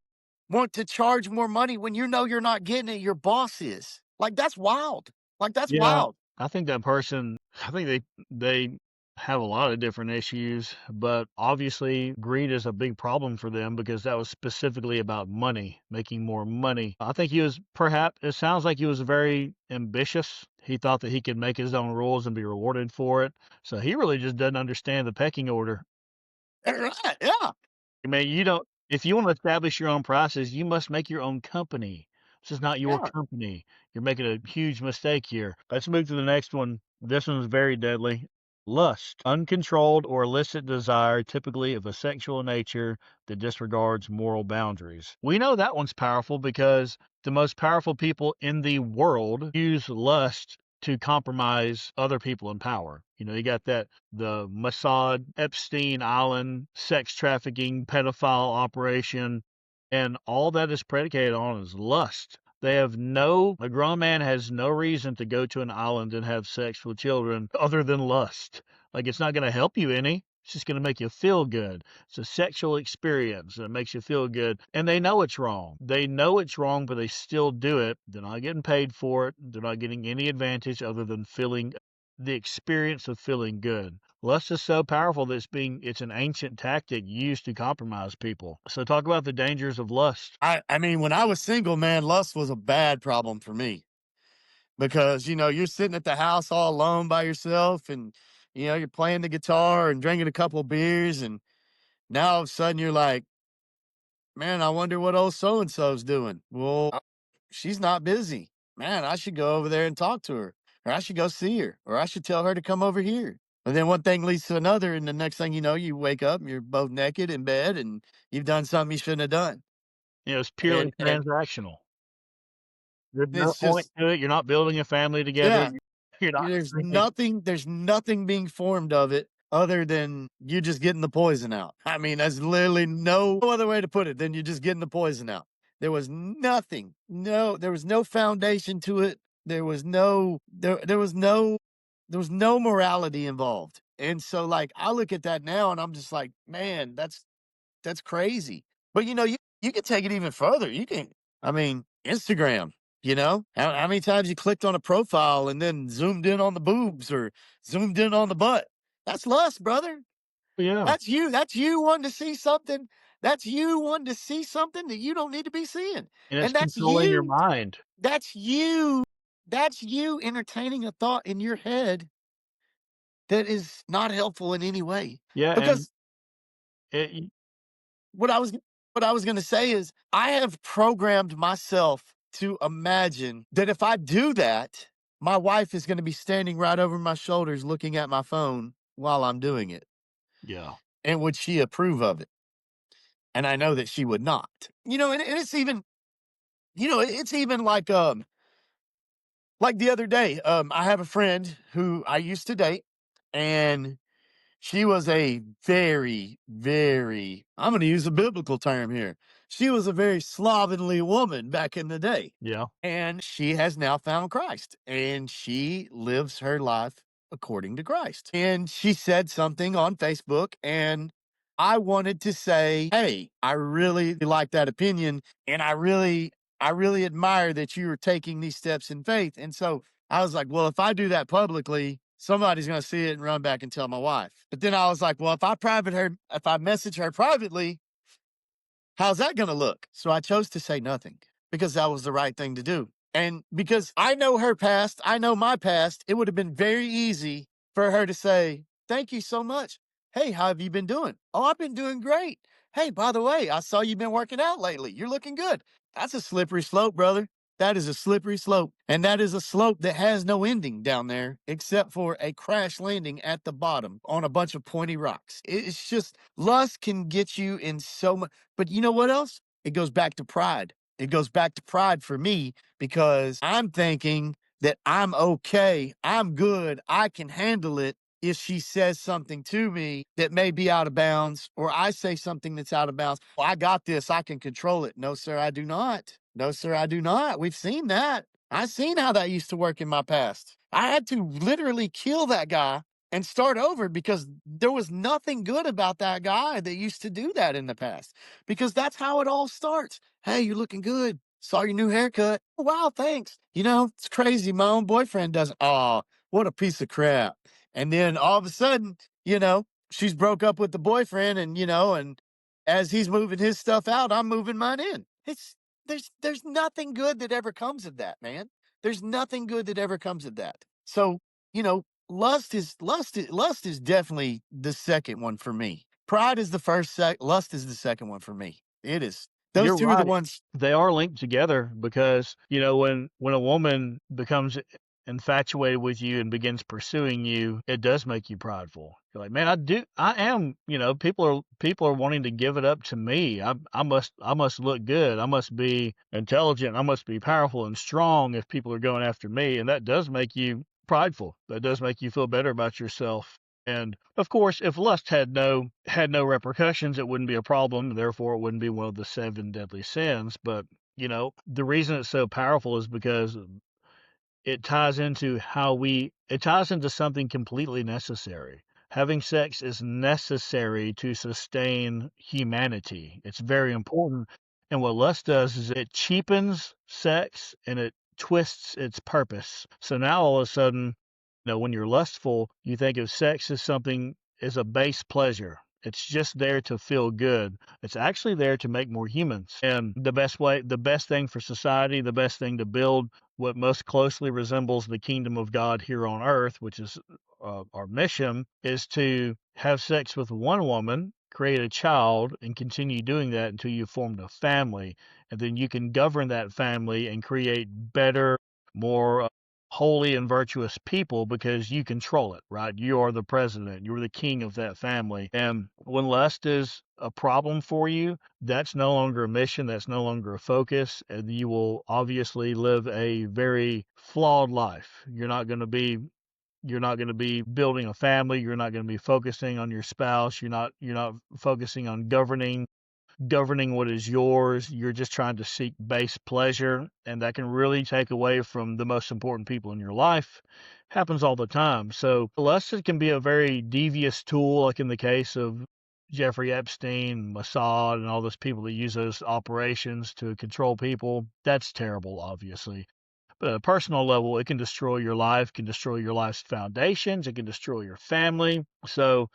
want to charge more money when you know you're not getting it, your boss is? Like, that's wild. Like, that's Yeah, wild. I think that person I think they have a lot of different issues, but obviously greed is a big problem for them because that was specifically about money, making more money. I think it sounds like he was very ambitious. He thought that he could make his own rules and be rewarded for it. So he really just doesn't understand the pecking order. Right, yeah, I mean, you don't if you wanna establish your own prices, you must make your own company. This is not your yeah. company. You're making a huge mistake here. Let's move to the next one. This one's very deadly. Lust, uncontrolled or illicit desire, typically of a sexual nature that disregards moral boundaries. We know that one's powerful because the most powerful people in the world use lust to compromise other people in power. You got the Mossad, Epstein Island, sex trafficking, pedophile operation, and all that is predicated on is lust. A grown man has no reason to go to an island and have sex with children other than lust. Like, it's not going to help you any. It's just going to make you feel good. It's a sexual experience and it makes you feel good. And they know it's wrong. They know it's wrong, but they still do it. They're not getting paid for it. They're not getting any advantage other than feeling the experience of feeling good. Lust is so powerful that it's an ancient tactic used to compromise people. So talk about the dangers of lust. I mean, when I was single, man, lust was a bad problem for me. because, you're sitting at the house all alone by yourself and, you're playing the guitar and drinking a couple of beers. And now all of a sudden you're like, man, I wonder what old so and so's doing. Well, she's not busy. Man, I should go over there and talk to her, or I should go see her, or I should tell her to come over here. And then one thing leads to another. And the next thing you know, you wake up and you're both naked in bed and you've done something you shouldn't have done. It's And, purely transactional. There's no it's point just, to it. You're not building a family together. yeah, You're not creating. there's nothing being formed of it other than you just getting the poison out. I mean, that's literally no other way to put it than you're just getting the poison out. There was nothing. No, there was no foundation to it. There was no morality involved. And so like I look at that now and I'm just like, man, that's crazy. But you can take it even further. I mean, Instagram, how many times you clicked on a profile and then zoomed in on the boobs or zoomed in on the butt? That's lust, brother. Yeah, That's you wanting to see something. That's you wanting to see something that you don't need to be seeing. and it's And that's controlling your you. mind. That's you. That's you entertaining a thought in your head that is not helpful in any way. Yeah, and Because it what I was what I was gonna say is I have programmed myself to imagine that if I do that, my wife is gonna be standing right over my shoulders looking at my phone while I'm doing it. yeah. And would she approve of it? And I know that she would not. And it's even like the other day, I have a friend who I used to date, and she was a very, very, I'm going to use a biblical term here. She was a very slovenly woman back in the day. Yeah. And she has now found Christ and she lives her life according to Christ. And she said something on Facebook, and I wanted to say, hey, I really like that opinion. And I really admire that you are taking these steps in faith. And so I was like, well, if I do that publicly, somebody's going to see it and run back and tell my wife. But then I was like, well, if I message her privately, how's that going to look? So I chose to say nothing because that was the right thing to do. And because I know her past, I know my past, it would have been very easy for her to say, thank you so much. Hey, how have you been doing? Oh, I've been doing great. Hey, by the way, I saw you've been working out lately. You're looking good. That's a slippery slope, brother. That is a slippery slope. And that is a slope that has no ending down there except for a crash landing at the bottom on a bunch of pointy rocks. It's just lust can get you in so much. But you know what else? It goes back to pride. It goes back to pride for me because I'm thinking that I'm okay, I'm good, I can handle it if she says something to me that may be out of bounds, or I say something that's out of bounds. Well, I got this, I can control it. No, sir, I do not. No, sir, I do not. We've seen that. I've seen how that used to work in my past. I had to literally kill that guy and start over because there was nothing good about that guy that used to do that in the past. Because that's how it all starts. Hey, you're looking good. Saw your new haircut. "Oh, wow, thanks. It's crazy. My own boyfriend doesn't. Oh, what a piece of crap." And then all of a sudden, she's broke up with the boyfriend, and as he's moving his stuff out, I'm moving mine in. There's nothing good that ever comes of that, man. There's nothing good that ever comes of that. So, lust is definitely the second one for me. Pride is the first lust is the second one for me. It is. Those You're two are the right. ones. They are linked together because, when a woman becomes infatuated with you and begins pursuing you, it does make you prideful. You're like, man, I am, people are wanting to give it up to me. I must look good. I must be intelligent. I must be powerful and strong if people are going after me. And that does make you prideful. That does make you feel better about yourself. And of course, if lust had no repercussions, it wouldn't be a problem. Therefore, it wouldn't be one of the seven deadly sins. But the reason it's so powerful is because it ties into something completely necessary. Having sex is necessary to sustain humanity. It's very important. And what lust does is it cheapens sex and it twists its purpose. So now all of a sudden, when you're lustful, you think of sex as something as a base pleasure. It's just there to feel good. It's actually there to make more humans. And the best thing for society, the best thing to build what most closely resembles the kingdom of God here on earth, which is our mission, is to have sex with one woman, create a child, and continue doing that until you've formed a family. And then you can govern that family and create better, more holy and virtuous people because you control it, right? You are the president, you're the king of that family. And when lust is a problem for you, that's no longer a mission, that's no longer a focus, and you will obviously live a very flawed life. You're not going to be building a family, you're not going to be focusing on your spouse, you're not focusing on governing what is yours. You're just trying to seek base pleasure, and that can really take away from the most important people in your life. Happens all the time. So lust can be a very devious tool, like in the case of Jeffrey Epstein, Mossad, and all those people that use those operations to control people. That's terrible, obviously. But at a personal level, it can destroy your life, can destroy your life's foundations, it can destroy your family. So,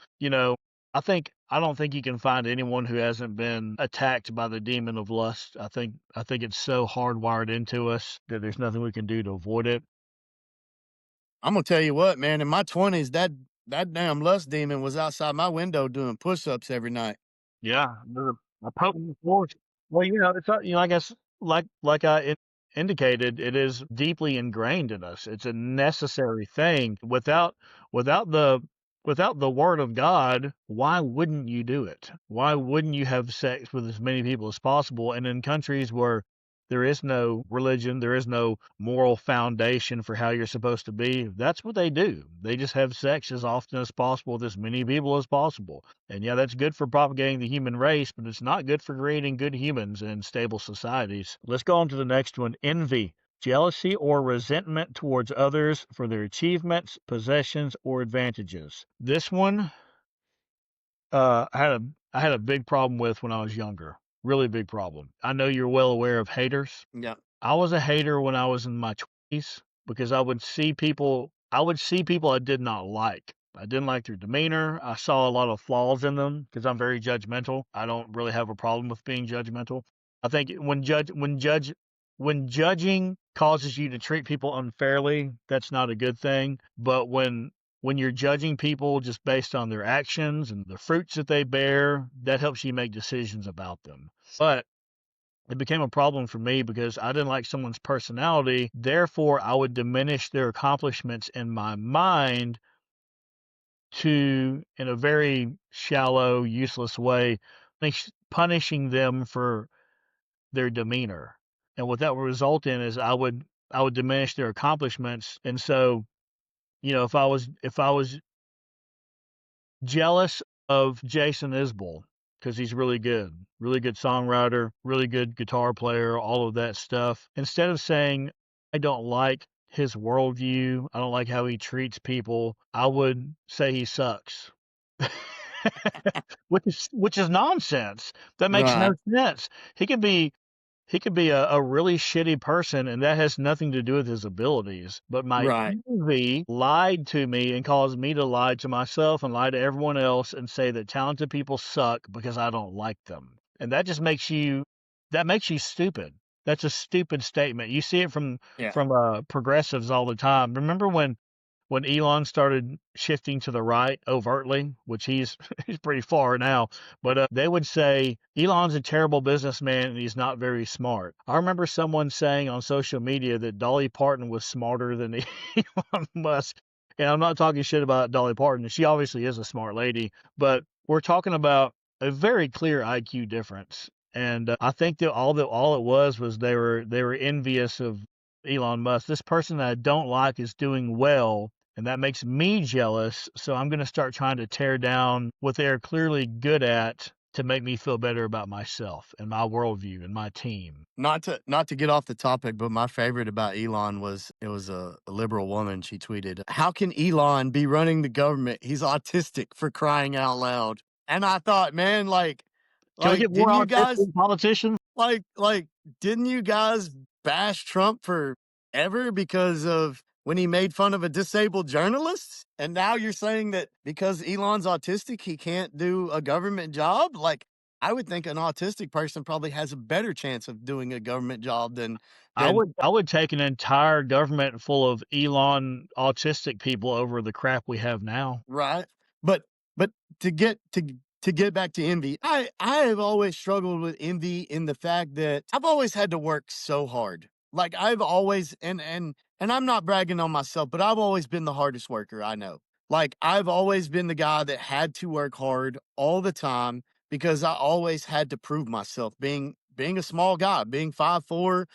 I don't think you can find anyone who hasn't been attacked by the demon of lust. I think it's so hardwired into us that there's nothing we can do to avoid it. I'm gonna tell you what, man. In my 20s, that damn lust demon was outside my window doing push-ups every night. Yeah, a potent force. Well, it's I guess like indicated, it is deeply ingrained in us. It's a necessary thing. Without the without the word of God, why wouldn't you do it? Why wouldn't you have sex with as many people as possible? And in countries where there is no religion, there is no moral foundation for how you're supposed to be, that's what they do. They just have sex as often as possible with as many people as possible. And yeah, that's good for propagating the human race, but it's not good for creating good humans and stable societies. Let's go on to the next one. Envy, jealousy or resentment towards others for their achievements, possessions, or advantages. This one, I had a big problem with when I was younger. Really big problem. I know you're well aware of haters. Yeah. I was a hater when I was in my 20s because I would see people I did not like. I didn't like their demeanor. I saw a lot of flaws in them because I'm very judgmental. I don't really have a problem with being judgmental. I think when judging causes you to treat people unfairly, that's not a good thing. But when you're judging people just based on their actions and the fruits that they bear, that helps you make decisions about them. But it became a problem for me because I didn't like someone's personality. Therefore, I would diminish their accomplishments in my mind in a very shallow, useless way, punishing them for their demeanor. And what that would result in is I would diminish their accomplishments. And so, if I was jealous of Jason Isbell because he's really good songwriter, really good guitar player, all of that stuff. Instead of saying, I don't like his worldview, I don't like how he treats people, I would say he sucks. which is nonsense. That makes no Right. sense. He could be he could be a really shitty person, and that has nothing to do with his abilities. But my Right. envy lied to me and caused me to lie to myself and lie to everyone else and say that talented people suck because I don't like them. And that makes you stupid. That's a stupid statement. You see it from Yeah. from progressives all the time. Remember when Elon started shifting to the right overtly, which he's he's pretty far now, but they would say Elon's a terrible businessman and he's not very smart. I remember someone saying on social media that Dolly Parton was smarter than Elon Musk. And I'm not talking shit about Dolly Parton. She obviously is a smart lady, but we're talking about a very clear IQ difference. And I think that all it was they were envious of Elon Musk. This person that I don't like is doing well, and that makes me jealous. So I'm going to start trying to tear down what they're clearly good at to make me feel better about myself and my worldview and my team. Not to get off the topic, but my favorite about Elon was it was a liberal woman. She tweeted, "How can Elon be running the government? He's autistic for crying out loud." And I thought, man, Can we get more didn't you guys autistic politicians? like didn't you guys bash Trump forever because of when he made fun of a disabled journalist? And now you're saying that because Elon's autistic, he can't do a government job? Like, I would think an autistic person probably has a better chance of doing a government job than I than would take an entire government full of Elon autistic people over the crap we have now. right? But to get to get back to envy, I have always struggled with envy in the fact that I've always had to work so hard. Like I've always and I'm not bragging on myself, but I've always been the hardest worker I know. Like I've always been the guy that had to work hard all the time because I always had to prove myself being a small guy, being 5'4",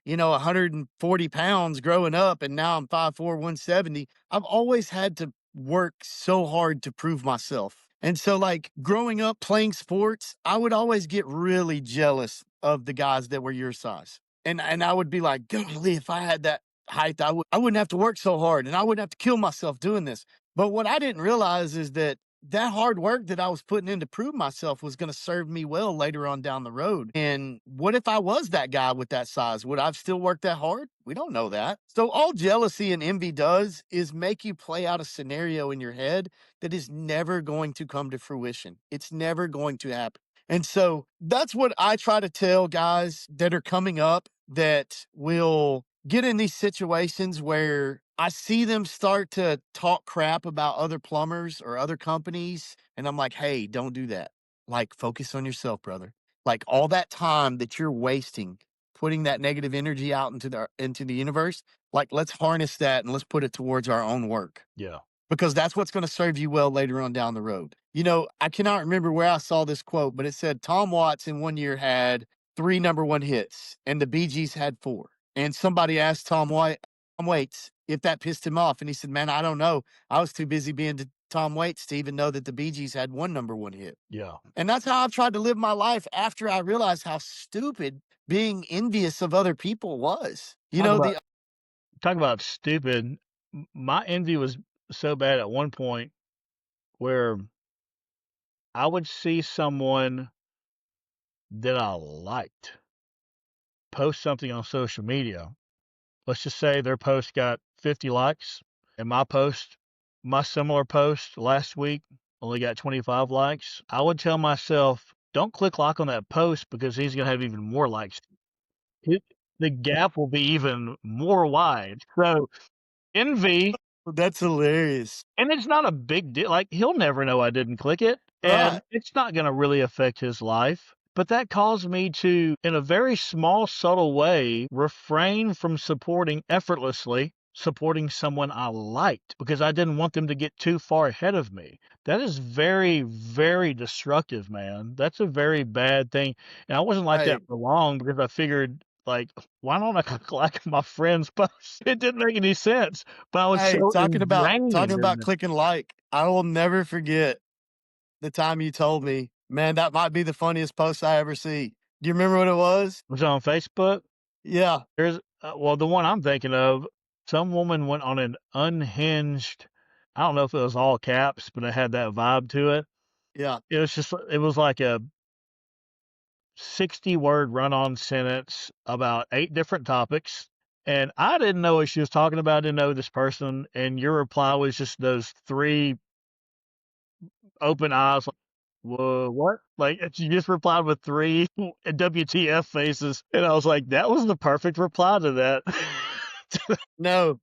140 pounds growing up, and now I'm 5'4", 170. I've always had to work so hard to prove myself. And so, like growing up playing sports, I would always get really jealous of the guys that were your size. And I would be like, golly, if I had that height, I wouldn't have to work so hard and I wouldn't have to kill myself doing this. But what I didn't realize is that that hard work that I was putting in to prove myself was going to serve me well later on down the road. And what if I was that guy with that size? Would I have still worked that hard? We don't know that. So all jealousy and envy does is make you play out a scenario in your head that is never going to come to fruition. It's never going to happen. And so that's what I try to tell guys that are coming up that will get in these situations where I see them start to talk crap about other plumbers or other companies. And I'm like, hey, don't do that. Like, focus on yourself, brother. Like all that time that you're wasting putting that negative energy out into the universe, like let's harness that and let's put it towards our own work Yeah. because that's what's going to serve you well later on down the road. I cannot remember where I saw this quote, but it said Tom Watts in one year had 3 number 1 hits and the Bee Gees had 4. And somebody asked Tom Waits if that pissed him off and he said, "Man, I don't know. I was too busy being Tom Waits to even know that the Bee Gees had 1 number 1 hit." Yeah. And that's how I've tried to live my life after I realized how stupid being envious of other people was. Talk about talk about stupid. My envy was so bad at one point where I would see someone that I liked post something on social media. Let's just say their post got 50 likes, and my similar post last week only got 25 likes. I would tell myself, don't click like on that post because he's going to have even more likes. It, the gap will be even more wide. So envy, That's hilarious. and it's not a big deal. Like he'll never know I didn't click it, and Right. it's not going to really affect his life. But that caused me to, in a very small, subtle way, refrain from supporting someone I liked because I didn't want them to get too far ahead of me. That is very, very destructive, man. That's a very bad thing. And I wasn't like that Hey, for long because I figured, like, why don't I like my friend's post? It didn't make any sense, but I was hey, so talking ingrained in about it. clicking like, I will never forget the time you told me, "Man, that might be the funniest post I ever see." Do you remember what it was? Was on Facebook. Yeah, Well, the one I'm thinking of, some woman went on an unhinged, I don't know if it was all caps, but it had that vibe to it. yeah. It was like a 60-word run-on sentence about 8 different topics. And I didn't know what she was talking about. I didn't know this person. And your reply was just those 3 open eyes. Like, whoa, what? Like, you just replied with 3 WTF faces. And I was like, that was the perfect reply to that. No,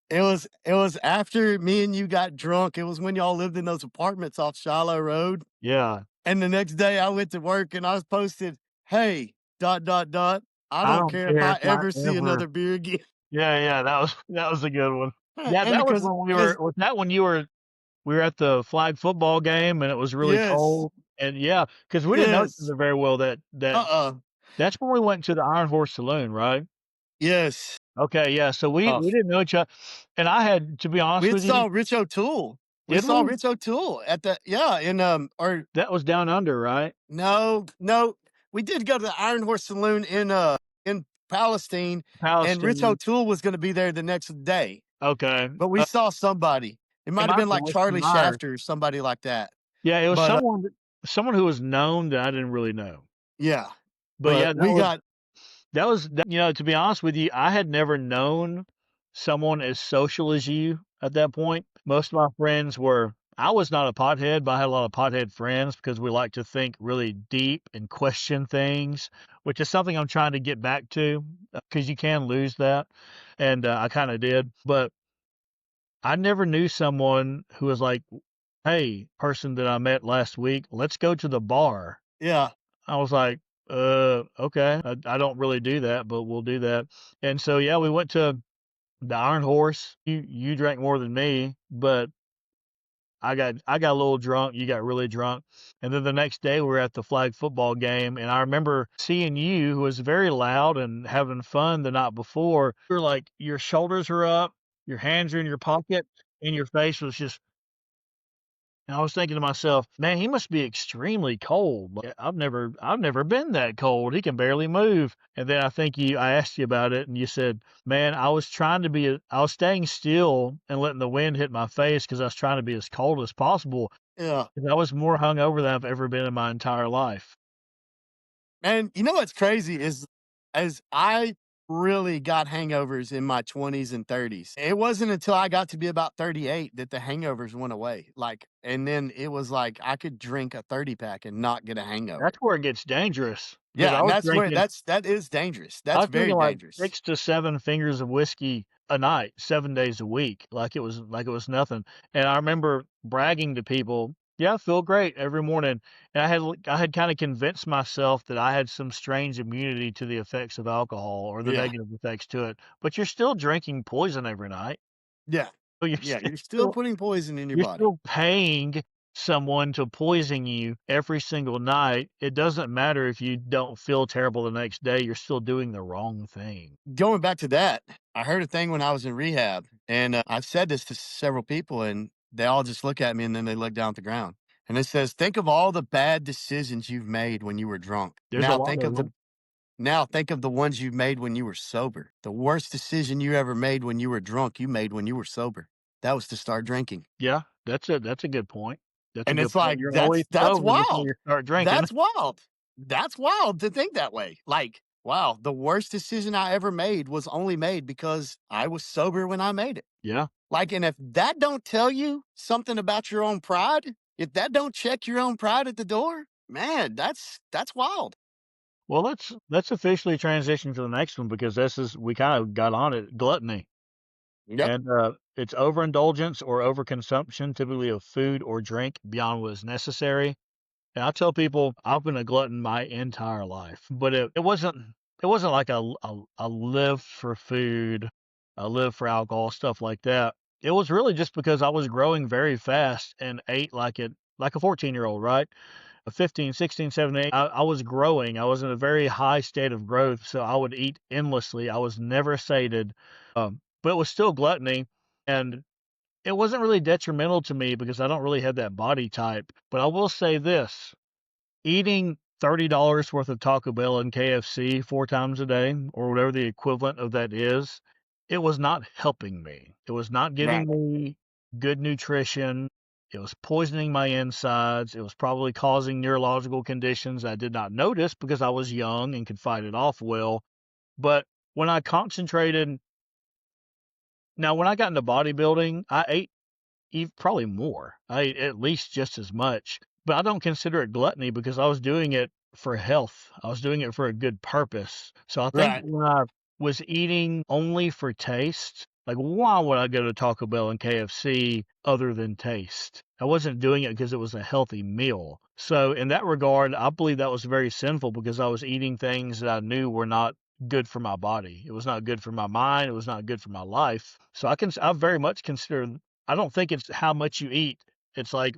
it was after me and you got drunk. It was when y'all lived in those apartments off Shiloh Road. Yeah. And the next day I went to work and I was posted, "Hey, dot, dot, dot. I I don't don't care if care I if I ever see ever. another beer again." Yeah, yeah, that was a good one. Yeah, And that was because, when because, was that when we were at the flag football game and it was really yes, cold? And yeah, because we didn't know each yes, other very well uh-uh, that's when we went to the Iron Horse Saloon, right? yes. Okay, yeah, so we Tough. didn't know each other, and I had to be We honest had with you, saw Rich O'Toole. We did saw we? Rich O'Toole at the yeah, or That was down under, right? no, no, we did go to the Iron Horse Saloon in Palestine, and Rich Palestine. O'Toole was gonna be there the next day, Okay. but we saw somebody. It It might have might have been been like Western Charlie Myers. Shafter or somebody like that. Yeah, it was But, someone who was known that I didn't really know. yeah, But but yeah, we got to be honest with you, I had never known someone as social as you at that point. Most of my friends were I was not a pothead, but I had a lot of pothead friends because we like to think really deep and question things, which is something I'm trying to get back to because you can lose that. And I kind of did. But I never knew someone who was like, hey, person that I met last week, let's go to the bar. Yeah. I was like, okay. I don't really do that, but we'll do that. And so, yeah, we went to the Iron Horse. You drank more than me, but I got a little drunk, you got really drunk. And then the next day we were at the flag football game and I remember seeing you who was very loud and having fun the night before. You're like your shoulders are up, your hands are in your pocket, and your face was just and I was thinking to myself, man, he must be extremely cold. Like, I've never been that cold. He can barely move. And then I asked you about it and you said, man, I was staying still and letting the wind hit my face because I was trying to be as cold as possible. Yeah. 'Cause I was more hungover than I've ever been in my entire life. And you know what's crazy is as I really got hangovers in my 20s and 30s. It wasn't until I got to be about 38 that the hangovers went away. Like, and then it was like I could drink a 30 pack and not get a That's hangover. where it gets dangerous because Yeah, and that is dangerous. I That's was very drinking like dangerous. 6 to 7 fingers of whiskey a night, 7 days a week, like it was nothing, and I remember bragging to people, "Yeah, I feel great every morning," and I had kinda convinced myself that I had some strange immunity to the effects of alcohol or the Yeah. negative effects to it, but you're still drinking poison every night, Yeah. so you're Yeah, you're still still putting poison in your you're body. still paying someone to poison you every single night. It doesn't matter if you don't feel terrible the next day, you're still doing the wrong thing. Going back to that, I heard a thing when I was in rehab, and I've said this to several people, and they all just look at me and then they look down at the ground. And it says, "Think of all the bad decisions you've made when you were drunk. There's a lot of them. Now think of the ones you've made when you were sober. The worst decision you ever made when you were drunk, you made when you were sober. That was to start drinking." Yeah, that's a good point. That's a And good it's point. like, You're always that's sober before wild. you start drinking. That's wild. That's wild to think that way. Like, wow, the worst decision I ever made was only made because I was sober when I made it. Yeah. Like, and if that don't tell you something about your own pride, if that don't check your own pride at the door, man, that's wild. Well, let's officially transition to the next one because this is we kind of got on it, gluttony. Yep. And it's overindulgence or overconsumption, typically of food or drink beyond what is necessary. And I tell people I've been a glutton my entire life, but it wasn't like I live for food, I live for alcohol, stuff like that. It was really just because I was growing very fast and ate like a 14-year-old, right? A 15, 16, 17, I was growing. I was in a very high state of growth, so I would eat endlessly. I was never sated, but it was still gluttony, and it wasn't really detrimental to me because I don't really have that body type. But I will say this: eating $30 worth of Taco Bell and KFC 4 times a day, or whatever the equivalent of that is, it was not helping me. It was not Right. giving me good nutrition. It was poisoning my insides. It was probably causing neurological conditions I did not notice because I was young and could fight it off well. But when I concentrated now when I got into bodybuilding, I ate probably more. I ate at least just as much, but I don't consider it gluttony because I was doing it for health. I was doing it for a good purpose. So I think Right. when I was eating only for taste, like why would I go to Taco Bell and KFC other than taste? I wasn't doing it because it was a healthy meal. So in that regard, I believe that was very sinful because I was eating things that I knew were not good for my body. It was not good for my mind. It was not good for my life. So I very much consider I don't think it's how much you eat. It's like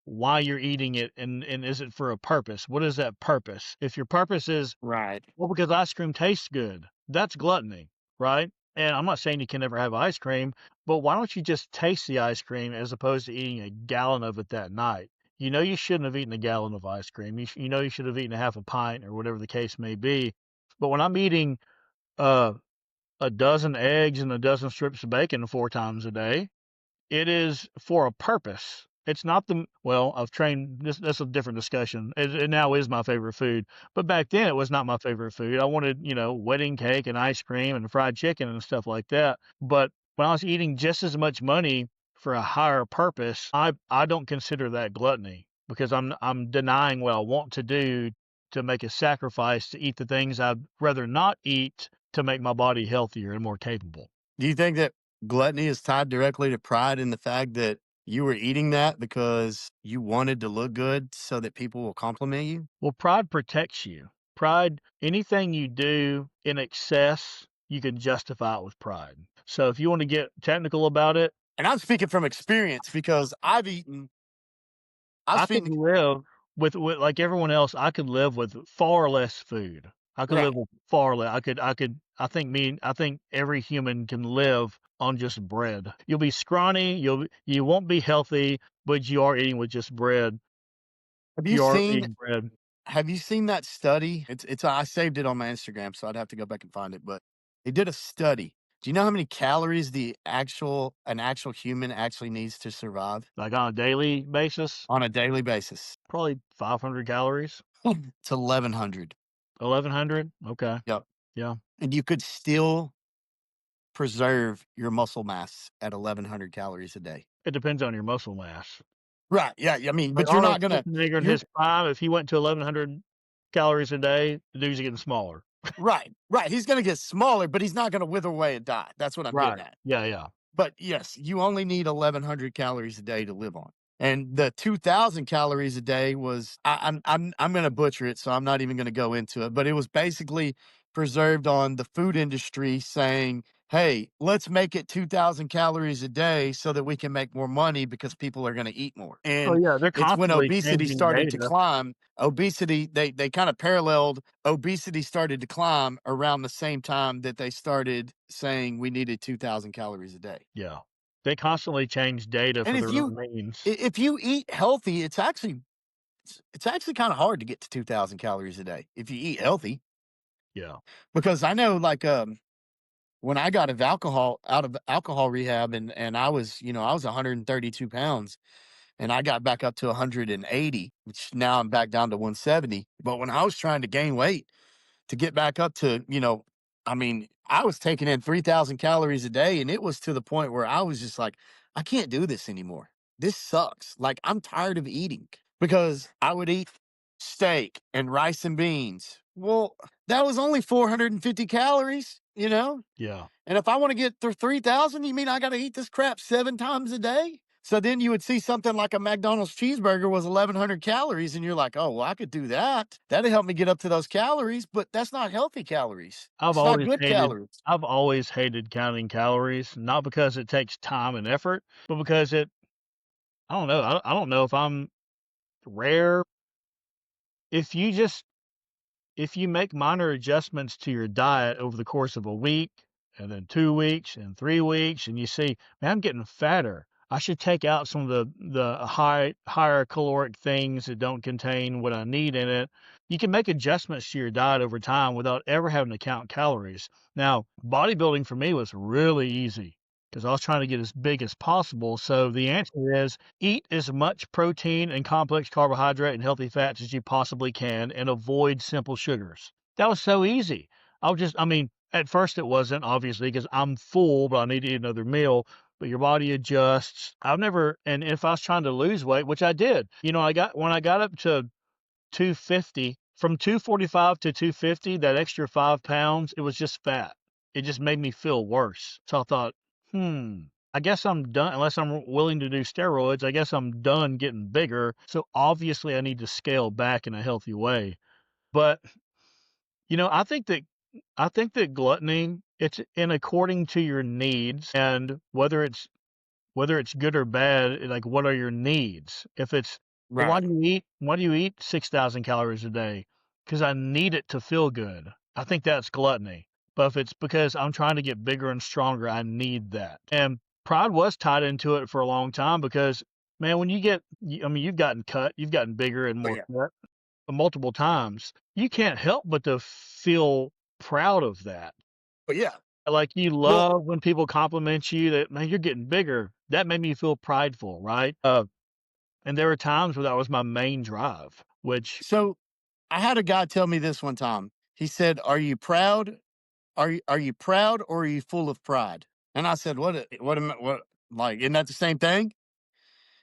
why you're eating it and is it for a purpose? What is that purpose? If your purpose is, Right. well, because ice cream tastes good, that's gluttony, right? And I'm not saying you can never have ice cream, but why don't you just taste the ice cream as opposed to eating a gallon of it that night? You know you shouldn't have eaten a gallon of ice cream. You know you should have eaten a half a pint or whatever the case may be. But when I'm eating uh, a dozen eggs and a dozen strips of bacon 4 times a day, it is for a purpose. It's not well, I've trained this that's a different discussion. It now is my favorite food, but back then it was not my favorite food. I wanted, wedding cake and ice cream and fried chicken and stuff like that. But when I was eating just as much money for a higher purpose, I don't consider that gluttony because I'm denying what I want to do to make a sacrifice to eat the things I'd rather not eat to make my body healthier and more capable. Do you think that gluttony is tied directly to pride in the fact that you were eating that because you wanted to look good so that people will compliment you? Well, pride protects you. Pride, anything you do in excess, you can justify it with pride. So if you want to get technical about it, And I'm speaking from experience because I've I could seen, live with like everyone else, I could live with far less food. I could live right. with far less. I think every human can live on just bread. You'll be scrawny, you won't be healthy, but you are eating with just bread. Have you You are seen eating bread. Have you seen that study? It's I saved it on my Instagram, so I'd have to go back and find it, but they did a study. Do you know how many calories the actual an actual human actually needs to survive Like on a daily basis, on a daily basis? probably 500 calories, It's 1,100. 1100. Okay. Yep. Yeah. And you could still preserve your muscle mass at 1,100 calories a day. It depends on your muscle mass. Right. Yeah. I mean, Like but you're Arnold not gonna Schwarzenegger in you're his prime, if he went to 1100 calories a day, the dude's getting smaller. right. Right. He's gonna get smaller, but he's not gonna wither away and die. That's what I'm getting Right. at. Yeah, yeah. But yes, you only need 1,100 calories a day to live on. And the 2,000 calories a day was I'm going to butcher it, so I'm not even going to go into it. But it was basically preserved on the food industry saying, "Hey, let's make it 2,000 calories a day so that we can make more money because people are going to eat more." Oh, And yeah, they're it's when constantly obesity changing started to data. climb. Obesity they kind of paralleled obesity started to climb around the same time that they started saying we needed 2,000 calories a day. Yeah. They constantly change data And for their own means. if you eat healthy, it's actually kind of hard to get to 2,000 calories a day if you eat healthy. Yeah. Because I know, like, when I got out of alcohol rehab, and I was, I was 132 pounds, and I got back up to 180, which now I'm back down to 170. But when I was trying to gain weight, to get back up to, I mean, I was taking in 3,000 calories a day, and it was to the point where I was just like, I can't do this anymore. This sucks. Like, I'm tired of eating because I would eat steak and rice and beans. Well, that was only 450 calories, Yeah. and if I want to get to 3,000, you mean I got to eat this crap 7 times a day? So then you would see something like a McDonald's cheeseburger was 1,100 calories, and you're like, oh, well, I could do that. That'd help me get up to those calories, but that's not healthy calories. I've It's not always good hated calories. I've always hated counting calories, not because it takes time and effort, but because I don't know, I don't know if I'm rare. If you just if you make minor adjustments to your diet over the course of a week and then 2 weeks and 3 weeks and you see, "Man, I'm getting fatter. I should take out some of the higher caloric things that don't contain what I need in it." You can make adjustments to your diet over time without ever having to count calories. Now, bodybuilding for me was really easy because I was trying to get as big as possible. So the answer is eat as much protein and complex carbohydrate and healthy fats as you possibly can and avoid simple sugars. That was so easy. I mean, at first it wasn't, obviously, because I'm full, but I need to eat another meal. But your body adjusts. And if I was trying to lose weight, which I did, when I got up to 250, from 245 to 250, that extra 5 pounds, it was just fat. It just made me feel worse. So I thought, I guess I'm done. Unless I'm willing to do steroids, I guess I'm done getting bigger. So obviously, I need to scale back in a healthy way. But I think that gluttony, it's in according to your needs and whether it's good or bad, like what are your needs? If it's well, Right. why do you eat 6,000 calories a day? Because I need it to feel good. I think that's gluttony. But if it's because I'm trying to get bigger and stronger, I need that. And pride was tied into it for a long time because, man, I mean, you've gotten cut, you've gotten bigger and Oh, more yeah. cut multiple times. You can't help but to feel proud of that. But yeah. Like, you Well, love when people compliment you that, "Man, you're getting bigger." That made me feel prideful, right? And there were times where that was my main drive, which so I had a guy tell me this one time. He said, "Are you proud? Are you proud or are you full of pride?" And I said, "What? What am I? What? Like, isn't that the same thing?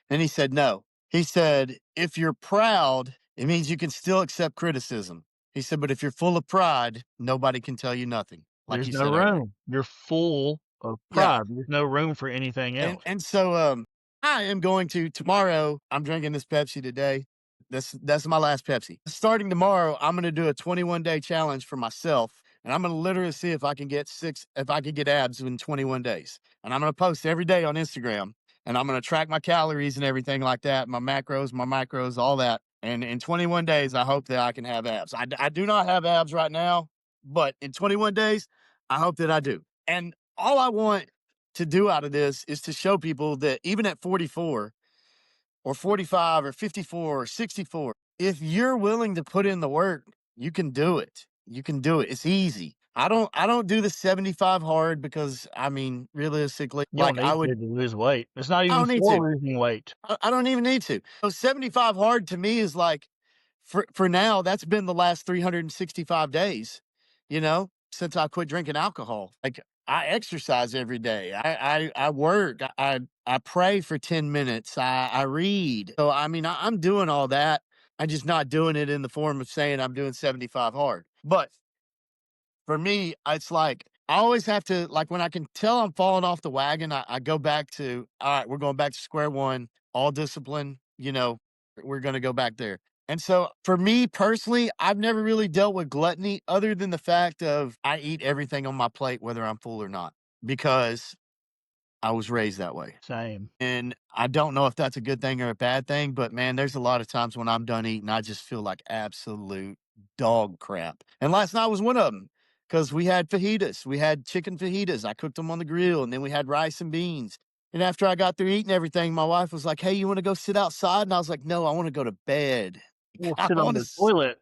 And he said, no. He said, if you're proud, it means you can still accept criticism. He said, but if you're full of pride, nobody can tell you nothing, like There's you no said earlier. room. You're full of Yeah. pride. There's no room for anything And else. so I am going to tomorrow. I'm drinking this Pepsi today. That's my last Pepsi. Starting tomorrow, I'm going to do a 21-day challenge for myself, and I'm going to literally see if I can get abs in 21 days. And I'm going to post every day on Instagram, and I'm going to track my calories and everything like that, my macros, my micros, all that. And in 21 days, I hope that I can have abs. I do not have abs right now, but in 21 days, I hope that I do. And all I want to do out of this is to show people that even at 44 or 45 or 54 or 64, if you're willing to put in the work, you can do it. You can do it. It's easy. I don't do the 75 hard because I mean, realistically, You don't like need to lose weight. It's not I even don't need to. for losing weight. I don't even need to. So 75 hard to me is like for now, that's been the last 365 days, since I quit drinking alcohol. Like I exercise every day. I work. I pray for 10 minutes. I read. So I mean, I'm doing all that. I'm just not doing it in the form of saying I'm doing 75 hard. But for me, it's like I always have to like when I can tell I'm falling off the wagon, I go back to all right, we're going back to square one, all discipline, we're gonna go back there. And so for me personally, I've never really dealt with gluttony other than the fact of I eat everything on my plate, whether I'm full or not, because I was raised that way. Same. And I don't know if that's a good thing or a bad thing, but man, there's a lot of times when I'm done eating, I just feel like absolute dog crap. And last night was one of them because we had fajitas. We had chicken fajitas. I cooked them on the grill and then we had rice and beans. And after I got through eating everything, my wife was like, "Hey, you want to go sit outside?" And I was like, "No, I want to go to bed. We'll I sit on want the to, toilet.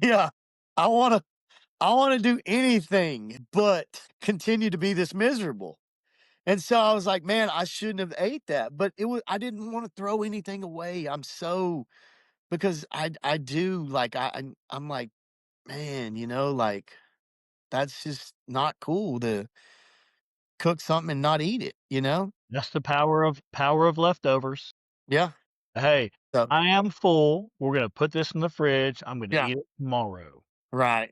yeah, I want to do anything but continue to be this miserable." And so I was like, "Man, I shouldn't have ate that." But it was I didn't wanna throw anything away. I'm so because I do, like, I'm like, "Man, like, that's just not cool to cook something and not eat it," you know? That's the power of leftovers. Yeah. Hey, So I am full. We're gonna put this in the fridge. I'm gonna yeah, eat it tomorrow. right.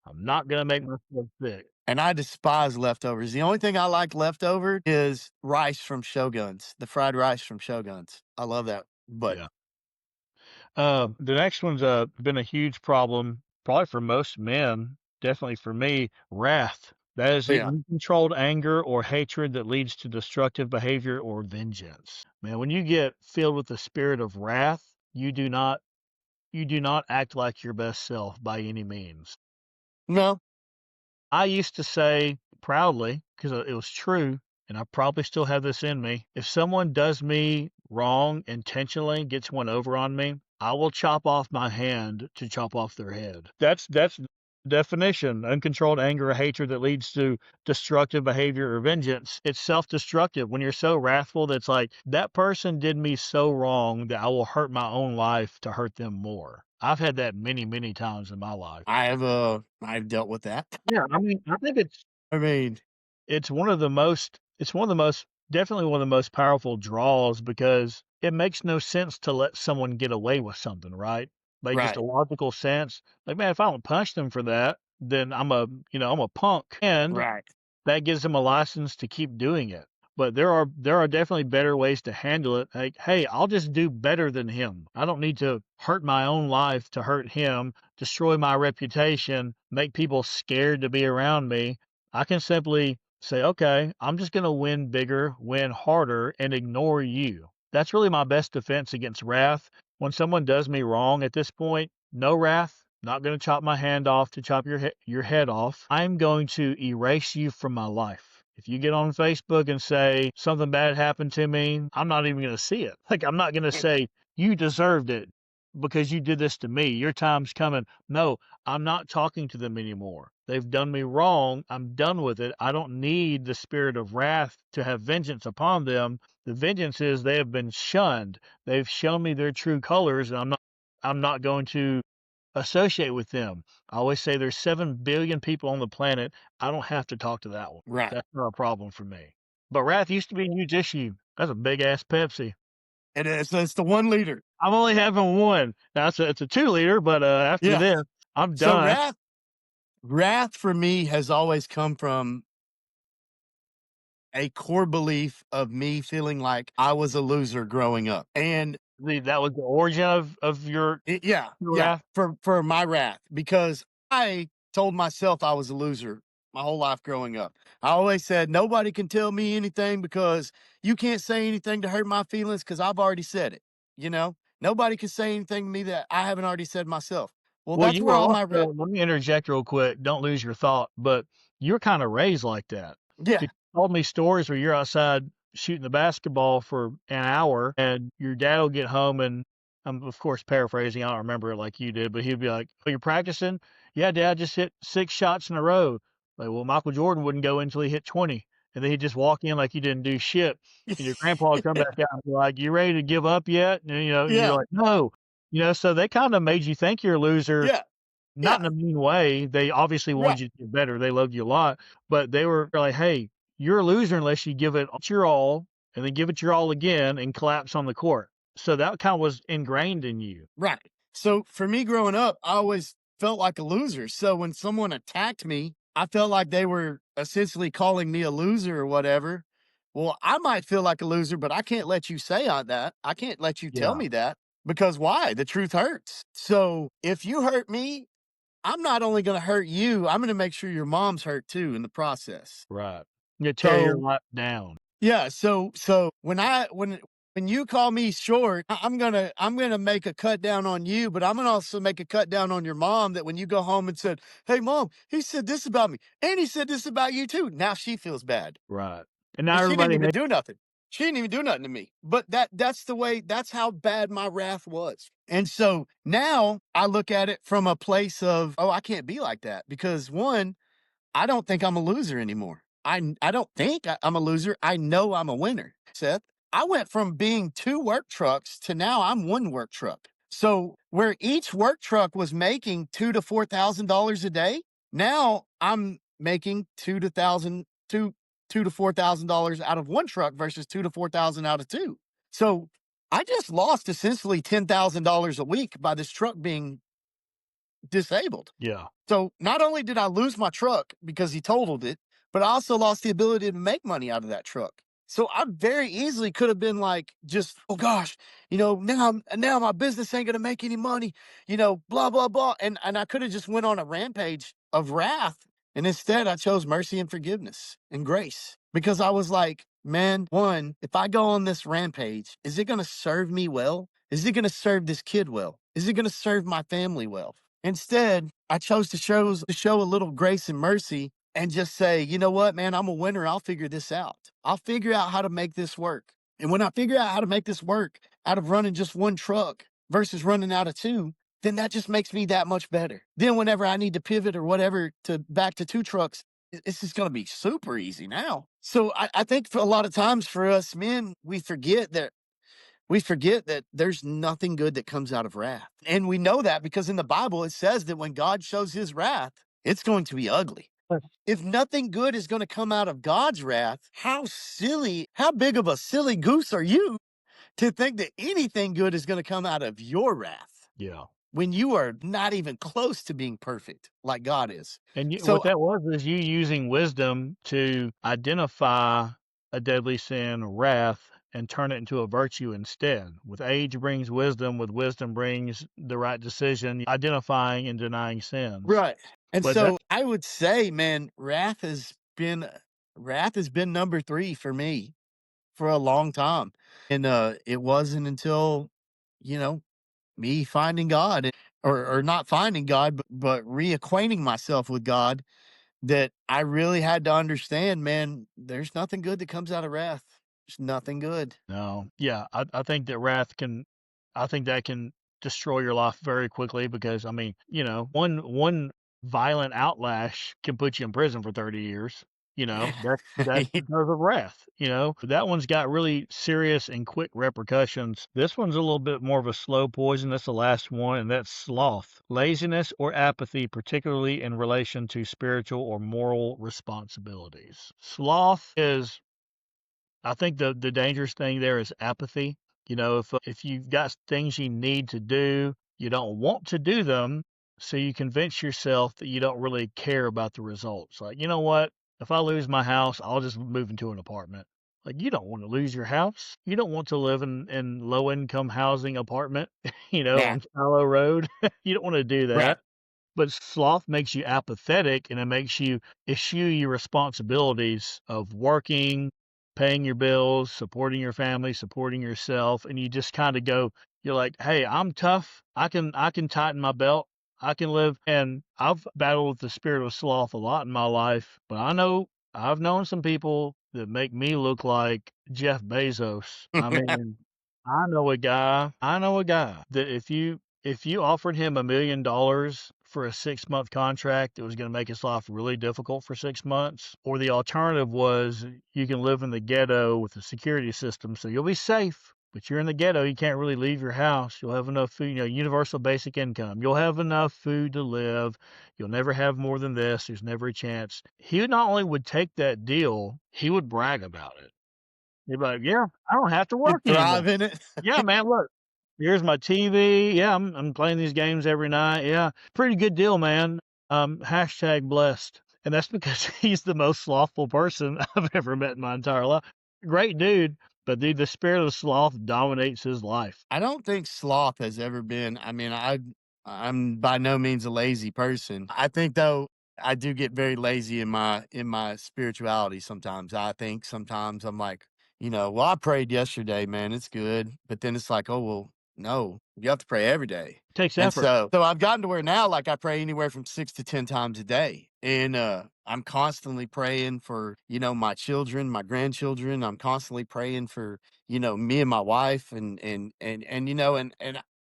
I'm not gonna make myself sick. And I despise leftovers. The only thing I like leftover is rice from Shoguns, the fried rice from Shoguns. I love that. But Yeah. The next one's been a huge problem, probably for most men, definitely for me, wrath. That is the yeah, uncontrolled anger or hatred that leads to destructive behavior or vengeance. Man, when you get filled with the spirit of wrath, you do not act like your best self by any means. no, I used to say proudly, because it was true, and I probably still have this in me. If someone does me wrong intentionally, gets one over on me, I will chop off my hand to chop off their head. That's definition. Uncontrolled anger or hatred that leads to destructive behavior or vengeance. It's self-destructive when you're so wrathful that's like that person did me so wrong that I will hurt my own life to hurt them more. I've had that many, many times in my life. I've dealt with that. Yeah, I mean, I think I mean, it's one of the most definitely one of the most powerful draws because it makes no sense to let someone get away with something, right? Like just right, a logical sense. Like, man, if I don't punch them for that, then I'm a punk. And right. that gives them a license to keep doing it. But there are definitely better ways to handle it. Like, hey, I'll just do better than him. I don't need to hurt my own life to hurt him, destroy my reputation, make people scared to be around me. I can simply say, okay, I'm just going to win bigger, win harder, and ignore you. That's really my best defense against wrath. When someone does me wrong at this point, no wrath, not going to chop my hand off to chop your head off. I'm going to erase you from my life. If you get on Facebook and say something bad happened to me, I'm not even going to see it. Like, I'm not going to say, you deserved it because you did this to me. Your time's coming. No, I'm not talking to them anymore. They've done me wrong. I'm done with it. I don't need the spirit of wrath to have vengeance upon them. The vengeance is they have been shunned. They've shown me their true colors, and I'm not going to associate with them. I always say there's 7 billion people on the planet. I don't have to talk to that one. Right. That's not a problem for me. But wrath used to be a huge issue. That's a big ass Pepsi. And it's the 1 liter. I'm only having one. Now it's a 2 liter, but after Yeah. this, I'm So done. wrath for me has always come from a core belief of me feeling like I was a loser growing up. And That was the origin of yeah, your yeah, wrath. for my wrath, because I told myself I was a loser my whole life growing up. I always said nobody can tell me anything because you can't say anything to hurt my feelings because I've already said it. You know, nobody can say anything to me that I haven't already said myself. Well, Well, that's you where were all also, my let me interject real quick. Don't lose your thought, but you were kind of raised like that. yeah. You told me stories where you're outside shooting the basketball for an hour, and your dad will get home, and I'm of course paraphrasing. I don't remember it like you did, but he'd be like, "Oh, you're practicing? Yeah, Dad, just hit 6 shots in a row." Like, well, Michael Jordan wouldn't go until he hit 20, and then he'd just walk in like you didn't do shit. And your grandpa would come back out and be like, "You ready to give up yet?" And you're Yeah, like, "No." So they kind of made you think you're a loser, yeah, not yeah, in a mean way. They obviously right, wanted you to get better. They loved you a lot, but they were like, "Hey, you're a loser unless you give it your all, and then give it your all again and collapse on the court." So that kind of was ingrained in you. right. So for me growing up, I always felt like a loser. So when someone attacked me, I felt like they were essentially calling me a loser or whatever. Well, I might feel like a loser, but I can't let you say that. I can't let you tell Yeah, me that, because why? The truth hurts. So if you hurt me, I'm not only going to hurt you, I'm going to make sure your mom's hurt too in the process. right. You tear your So life down. yeah, so when you call me short, I'm gonna make a cut down on you, but I'm gonna also make a cut down on your mom, that when you go home and said, "Hey mom, he said this about me, and he said this about you too." Now she feels bad. Right. And now And she didn't everybody even hates. do nothing. She didn't even do nothing to me. But that's how bad my wrath was. And so now I look at it from a place of, oh, I can't be like that, because one, I don't think I'm a loser anymore. I don't think I'm a loser. I know I'm a winner, Seth. I went from being 2 work trucks to now I'm 1 work truck. So where each work truck was making $2 to $4,000 a day, now I'm making two to $4,000 out of 1 truck versus 2 to 4,000 out of 2. So I just lost essentially $10,000 a week by this truck being disabled. Yeah. So not only did I lose my truck because he totaled it, but I also lost the ability to make money out of that truck. So I very easily could have been like, just, oh gosh, now my business ain't gonna make any money, blah blah blah, and I could have just went on a rampage of wrath, and instead I chose mercy and forgiveness and grace, because I was like, man, one, if I go on this rampage, is it gonna serve me well? Is it gonna serve this kid well? Is it gonna serve my family well? Instead, I chose to show a little grace and mercy and just say, you know what, man, I'm a winner. I'll figure this out. I'll figure out how to make this work. And when I figure out how to make this work out of running just 1 truck versus running out of 2, then that just makes me that much better. Then whenever I need to pivot or whatever to back to 2 trucks, it's just going to be super easy now. So I think for a lot of times for us men, we forget that there's nothing good that comes out of wrath. And we know that because in the Bible, it says that when God shows his wrath, it's going to be ugly. If nothing good is going to come out of God's wrath, how big of a silly goose are you to think that anything good is going to come out of your wrath Yeah. when you are not even close to being perfect like God is? And what So, that was is you using wisdom to identify a deadly sin, wrath, and turn it into a virtue instead. With age brings wisdom. With wisdom brings the right decision, identifying and denying sins. right. And But that, so I would say, man, wrath has been number 3 for me for a long time. And it wasn't until, you know, me finding God, or not finding God, but reacquainting myself with God, that I really had to understand, man, there's nothing good that comes out of wrath. There's nothing good. no, yeah, I think that wrath can, I think that can destroy your life very quickly because I mean, one violent outlash can put you in prison for 30 years. That's because of wrath. That one's got really serious and quick repercussions. This one's a little bit more of a slow poison. That's the last one, and that's sloth, laziness, or apathy, particularly in relation to spiritual or moral responsibilities. Sloth is I think the dangerous thing there is apathy. If you've got things you need to do, you don't want to do them, so you convince yourself that you don't really care about the results. Like, you know what? If I lose my house, I'll just move into an apartment. Like, you don't want to lose your house. You don't want to live in low income housing apartment, Yeah. on Shallow Road. You don't want to do Right. that. But sloth makes you apathetic and it makes you eschew your responsibilities of working, paying your bills, supporting your family, supporting yourself, and you just kind of go, you're like, "Hey, I'm tough. I can tighten my belt. I can live." And I've battled with the spirit of sloth a lot in my life, but I've known some people that make me look like Jeff Bezos. I mean, I know a guy that if you offered him $1 million for a 6 month contract that was going to make his life really difficult for 6 months, or the alternative was you can live in the ghetto with a security system, so you'll be safe. But you're in the ghetto, you can't really leave your house. You'll have enough food, universal basic income. You'll have enough food to live. You'll never have more than this. There's never a chance. He not only would take that deal, he would brag about it. He'd be like, "Yeah, I don't have to And work anymore. thrive in it. Yeah, man, look, here's my TV. Yeah, I'm playing these games every night. Yeah, pretty good deal, man. Hashtag blessed." And that's because he's the most slothful person I've ever met in my entire life. Great dude, but dude, the spirit of sloth dominates his life. I don't think sloth has ever been. I mean, I'm by no means a lazy person. I think though I do get very lazy in my spirituality sometimes. I think sometimes I'm like, well, I prayed yesterday, man, it's good. But then it's like, oh well, no, you have to pray every day. Takes And effort. so I've gotten to where now like I pray anywhere from 6 to 10 times a day. And I'm constantly praying for, my children, my grandchildren. I'm constantly praying for me and my wife and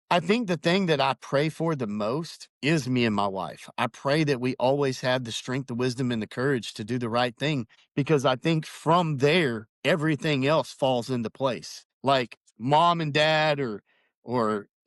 I think the thing that I pray for the most is me and my wife. I pray that we always have the strength, the wisdom, and the courage to do the right thing because I think from there, everything else falls into place. Like mom and dad or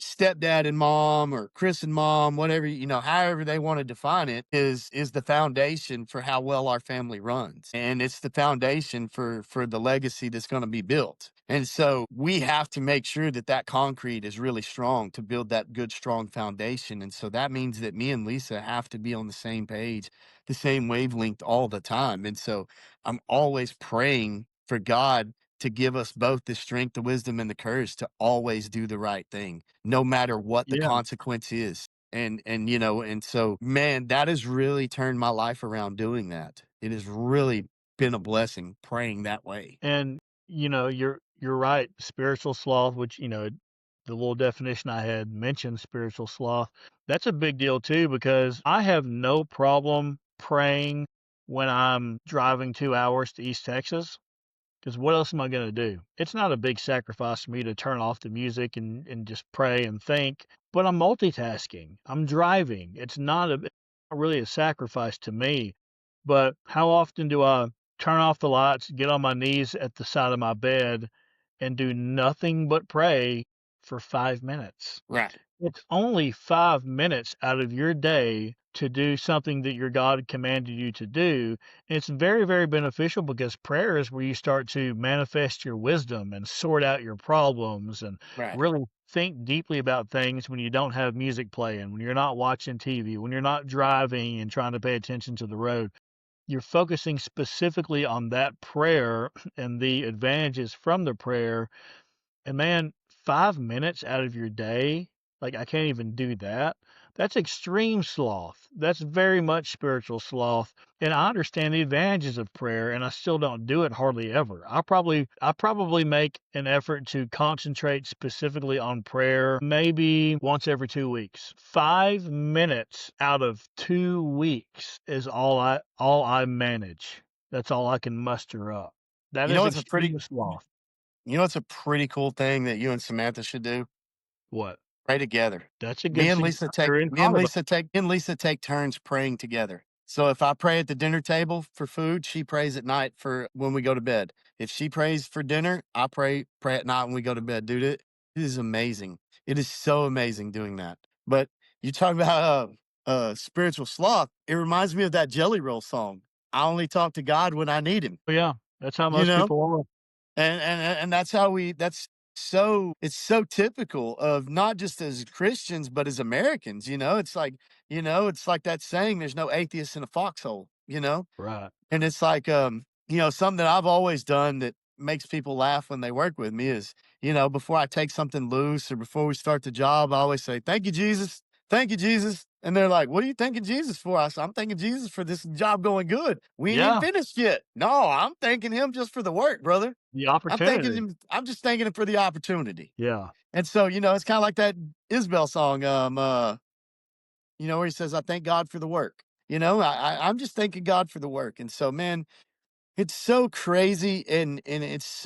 stepdad and mom or Chris and mom, whatever, however they want to define it is the foundation for how well our family runs. And it's the foundation for the legacy that's going to be built. And so we have to make sure that that concrete is really strong to build that good, strong foundation. And so that means that me and Lisa have to be on the same page, the same wavelength all the time. And so I'm always praying for God to give us both the strength, the wisdom, and the courage to always do the right thing, no matter what the Yeah. consequence is. And so man, that has really turned my life around doing that. It has really been a blessing praying that way. And you're right. Spiritual sloth, which the little definition I had mentioned, spiritual sloth. That's a big deal too because I have no problem praying when I'm driving 2 hours to East Texas. Because what else am I going to do? It's not a big sacrifice for me to turn off the music and just pray and think, but I'm multitasking. I'm driving. It's not really a sacrifice to me. But how often do I turn off the lights, get on my knees at the side of my bed, and do nothing but pray for 5 minutes? Right. It's only 5 minutes out of your day to do something that your God commanded you to do. It's very, very beneficial because prayer is where you start to manifest your wisdom and sort out your problems and Right. really think deeply about things when you don't have music playing, when you're not watching TV, when you're not driving and trying to pay attention to the road. You're focusing specifically on that prayer and the advantages from the prayer, and man, 5 minutes out of your day, like I can't even do that. That's extreme sloth. That's very much spiritual sloth. And I understand the advantages of prayer, and I still don't do it hardly ever. I probably make an effort to concentrate specifically on prayer maybe once every 2 weeks. 5 minutes out of 2 weeks is all I manage. That's all I can muster up. That You know is it's a pretty extreme sloth. you know it's a pretty cool thing that you and Samantha should do? What? Pray together. That's a Me good and suggestion. Lisa I take never even me thought and about Lisa take me and Lisa take turns praying together. So if I pray at the dinner table for food, she prays at night for when we go to bed. If she prays for dinner, I pray at night when we go to bed. Dude, it is amazing. It is so amazing doing that. But you talk about spiritual sloth. It reminds me of that Jelly Roll song. I only talk to God when I need him. yeah, that's how You most know, people are. And that's how we that's so it's so typical of not just as Christians, but as Americans, it's like that saying, there's no atheist in a foxhole, you know? Right. And it's like, something that I've always done that makes people laugh when they work with me is, before I take something loose or before we start the job, I always say, "Thank you, Jesus. Thank you, Jesus." And they're like, "What are you thanking Jesus for?" I said, "I'm thanking Jesus for this job going good. We ain't even Yeah. finished yet." "No, I'm thanking him just for the work, brother. The I'm thanking opportunity. him. I'm just thanking him for the opportunity." Yeah. And so, it's kind of like that Isbell song, where he says, "I thank God for the work." I'm just thanking God for the work. And so, man, it's so crazy, and it's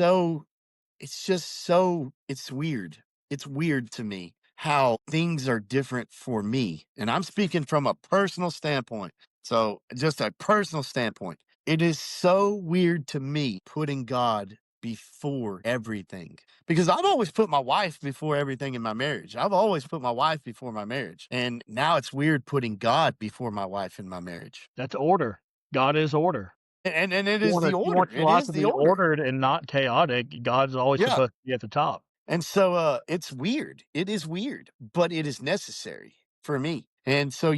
just it's weird. It's weird to me how things are different for me, and I'm speaking from a personal standpoint. So, just a personal standpoint. It is so weird to me putting God before everything, because I've always put my wife before everything in my marriage. I've always put my wife before my marriage, and now it's weird putting God before my wife in my marriage. That's order. God is order. And it You is the want you want order. your It life is to the be order. ordered and not chaotic. God's always Yeah. supposed to be at the top. And so, it's weird. It is weird, but it is necessary for me. And so,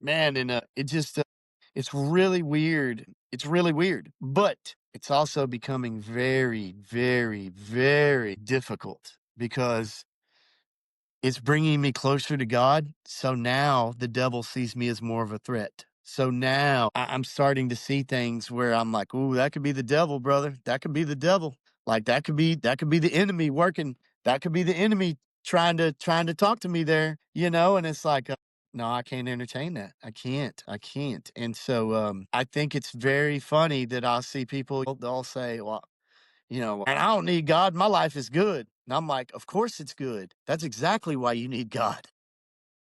man, and it's really weird. It's really weird, but it's also becoming very, very, very difficult because it's bringing me closer to God. So now the devil sees me as more of a threat. So now I'm starting to see things where I'm like, "Ooh, that could be the devil, brother. That could be the devil. Like that could be the enemy working. That could be the enemy trying to talk to me there, And it's like, no, I can't entertain that. I can't. I can't. And so, I think it's very funny that I'll see people. They'll say, "Well, and I don't need God. My life is good." And I'm like, "Of course it's good. That's exactly why you need God,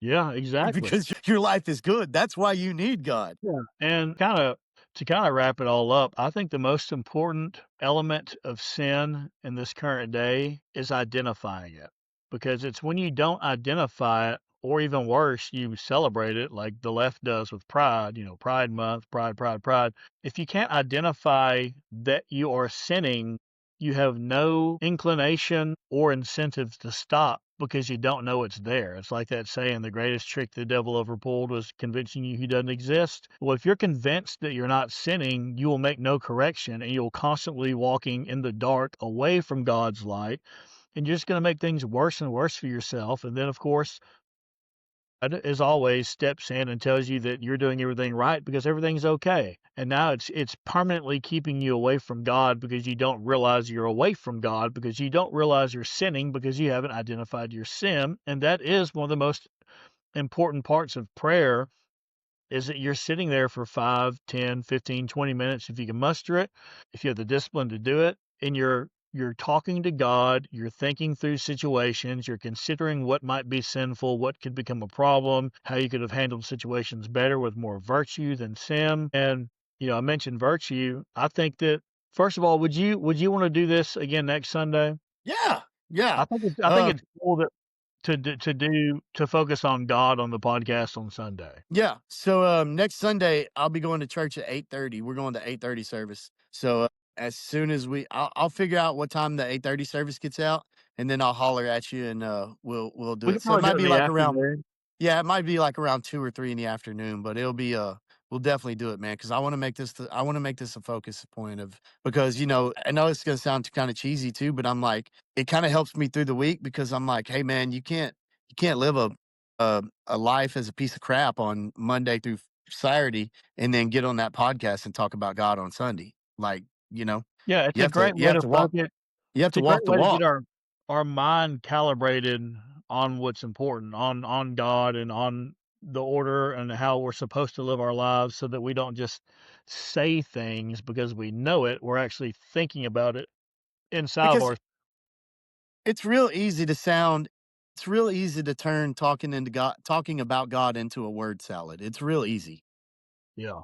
Yeah, exactly. because your life is good. That's why you need God." Yeah, and kinda wrap it all up, I think the most important element of sin in this current day is identifying it, because it's when you don't identify it, or even worse, you celebrate it like the left does with Pride, Pride Month, pride, pride, pride. If you can't identify that you are sinning, you have no inclination or incentive to stop because you don't know it's there. It's like that saying, the greatest trick the devil ever pulled was convincing you he doesn't exist. Well, if you're convinced that you're not sinning, you will make no correction and you'll constantly walking in the dark away from God's light. And you're just going to make things worse and worse for yourself. And then, of course, as always, steps in and tells you that you're doing everything right because everything's okay. And now it's permanently keeping you away from God because you don't realize you're away from God, because you don't realize you're sinning because you haven't identified your sin. And that is one of the most important parts of prayer, is that you're sitting there for 5, 10, 15, 20 minutes if you can muster it, if you have the discipline to do it, and you're talking to God, you're thinking through situations, you're considering what might be sinful, what could become a problem, how you could have handled situations better with more virtue than sin. And I mentioned virtue. I think that, first of all, would you want to do this again next Sunday? Yeah. Yeah. I think it's cool that to focus on God on the podcast on Sunday. Yeah. So, next Sunday, I'll be going to church at 8:30. We're going to 8:30 service. So, as soon as I'll figure out what time the 8:30 service gets out, and then I'll holler at you, and we'll do We it. could So it probably might do it in be the like around afternoon. Yeah, it might be like around 2 or 3 in the afternoon, but we'll definitely do it, man, because I wanna make this a focus point of, because, I know it's gonna sound kinda cheesy too, but I'm like, it kinda helps me through the week, because I'm like, "Hey, man, you can't live a life as a piece of crap on Monday through Saturday and then get on that podcast and talk about God on Sunday." Like, Yeah, it's you a have to great you way have to to walk focus. you have It's to a walk great the way to get walk. our mind calibrated on what's important, on God and on the order and how we're supposed to live our lives, so that we don't just say things because we know it. We're actually thinking about it inside of Because our. It's real easy to sound it's real easy to turn talking about God into a word salad. It's real easy. Yeah.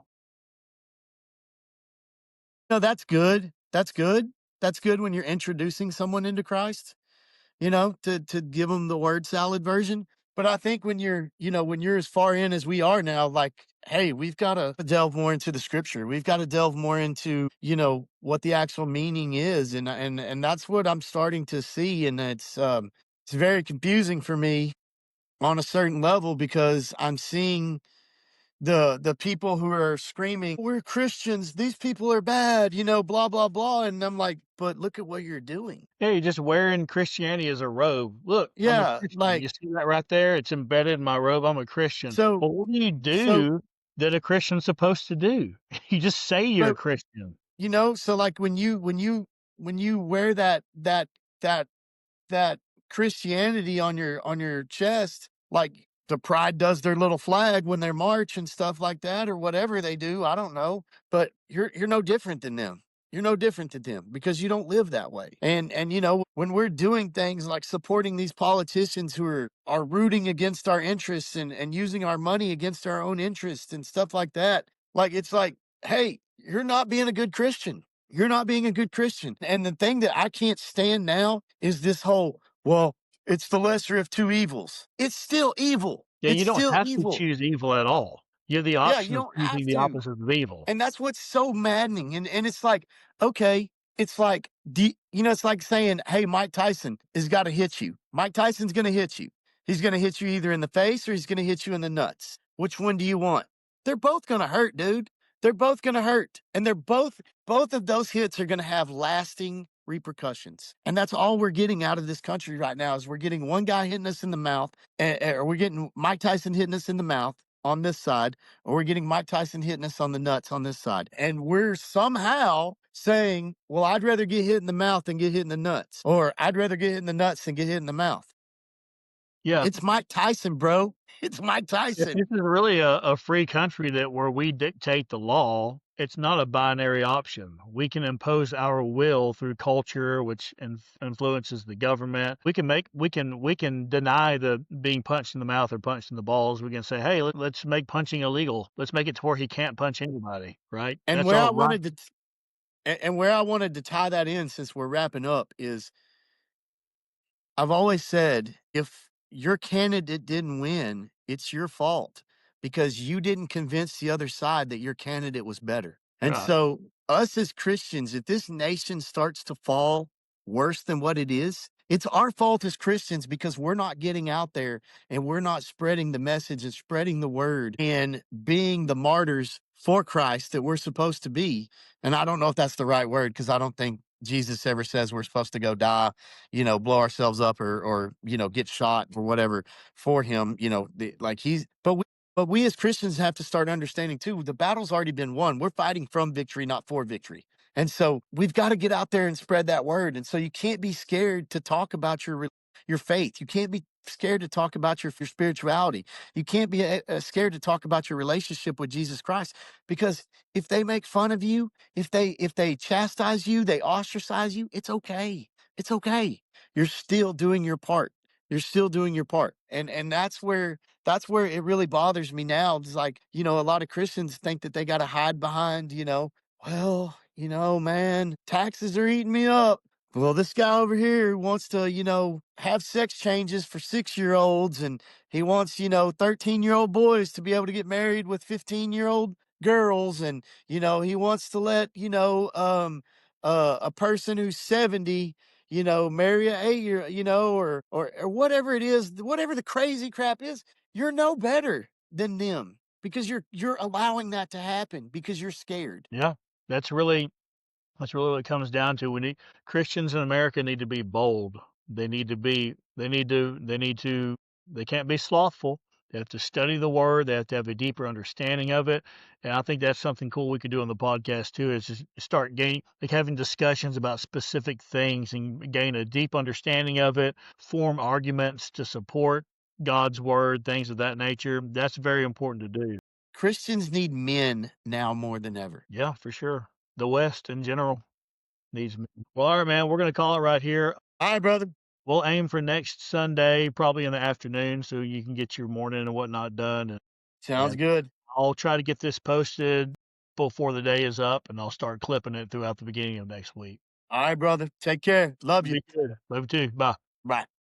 No, that's good. That's good. That's good when you're introducing someone into Christ, to give them the word salad version. But I think when when you're as far in as we are now, like, hey, we've got to delve more into the scripture. We've got to delve more into, what the actual meaning is. And that's what I'm starting to see. And it's very confusing for me on a certain level because I'm seeing the people who are screaming, "We're Christians, these people are bad," blah, blah, blah. And I'm like, but look at what you're doing. Yeah, you're just wearing Christianity as a robe. Look, I'm a Yeah, Christian. like You see that right there? It's embedded in my robe. I'm a Christian. so Well, what do you so do that a Christian's supposed to do? You just say you're a but Christian. so like when you wear that that Christianity on your chest, like the pride does their little flag when they march and stuff like that, or whatever they do. I don't know, but you're no different than them. You're no different than them because you don't live that way. And when we're doing things like supporting these politicians who are rooting against our interests and using our money against our own interests and stuff like that, like it's like, hey, you're not being a good Christian. You're not being a good Christian. And the thing that I can't stand now is this whole, well, it's the lesser of two evils. It's still evil. Yeah, It's you don't still have to evil. choose evil at all. You have the Yeah, you option of don't choosing have the to. opposite of evil. And that's what's so maddening. And it's like, okay, it's like, it's like saying, hey, Mike Tyson has got to hit you. Mike Tyson's going to hit you. He's going to hit you either in the face or he's going to hit you in the nuts. Which one do you want? They're both going to hurt, dude. They're both going to hurt. And both of those hits are going to have lasting repercussions. And that's all we're getting out of this country right now is we're getting one guy hitting us in the mouth, or we're getting Mike Tyson hitting us in the mouth on this side, or we're getting Mike Tyson hitting us on the nuts on this side. And we're somehow saying, well, I'd rather get hit in the mouth than get hit in the nuts, or I'd rather get hit in the nuts than get hit in the mouth. Yeah. It's Mike Tyson, bro. It's Mike If Tyson. this is really a free country that where we dictate the law, it's not a binary option. We can impose our will through culture, which influences the government. We can deny the being punched in the mouth or punched in the balls. We can say, hey, let's make punching illegal. Let's make it to where he can't punch anybody. Right? And That's where all I right. wanted to, and where I wanted to tie that in since we're wrapping up is I've always said if your candidate didn't win, it's your fault because you didn't convince the other side that your candidate was better. And Right. so, us as Christians, if this nation starts to fall worse than what it is, it's our fault as Christians because we're not getting out there and we're not spreading the message and spreading the word and being the martyrs for Christ that we're supposed to be. And I don't know if that's the right word because I don't think Jesus ever says we're supposed to go die, blow ourselves up or get shot or whatever for him, like but we as Christians have to start understanding too, the battle's already been won. We're fighting from victory, not for victory. And so we've got to get out there and spread that word. And so you can't be scared to talk about your faith. You can't be scared to talk about your spirituality. You can't be scared to talk about your relationship with Jesus Christ because if they make fun of you, if they chastise you, they ostracize you, it's okay. It's okay. You're still doing your part. You're still doing your part. And that's where it really bothers me now. It's like, a lot of Christians think that they got to hide behind, well, man, taxes are eating me up. Well, this guy over here wants to, have sex changes for 6-year-olds and he wants, 13-year-old boys to be able to get married with 15-year-old girls. And, he wants to let, a person who's 70 marry a 8-year, or whatever it is, whatever the crazy crap is, you're no better than them because you're allowing that to happen because you're scared. Yeah. That's really That's really what it comes down to. Christians in America need to be bold. They can't be slothful. They have to study the word. They have to have a deeper understanding of it. And I think that's something cool we could do on the podcast too, is just start having discussions about specific things and gain a deep understanding of it, form arguments to support God's word, things of that nature. That's very important to do. Christians need men now more than ever. Yeah, for sure. The West in general needs me. Well, all right, man. We're gonna call it right here. All right, brother. We'll aim for next Sunday, probably in the afternoon, so you can get your morning and whatnot done. Sounds And good. I'll try to get this posted before the day is up, and I'll start clipping it throughout the beginning of next week. All right, brother. Take care. Love you. Be good. Love you too. Bye. Bye.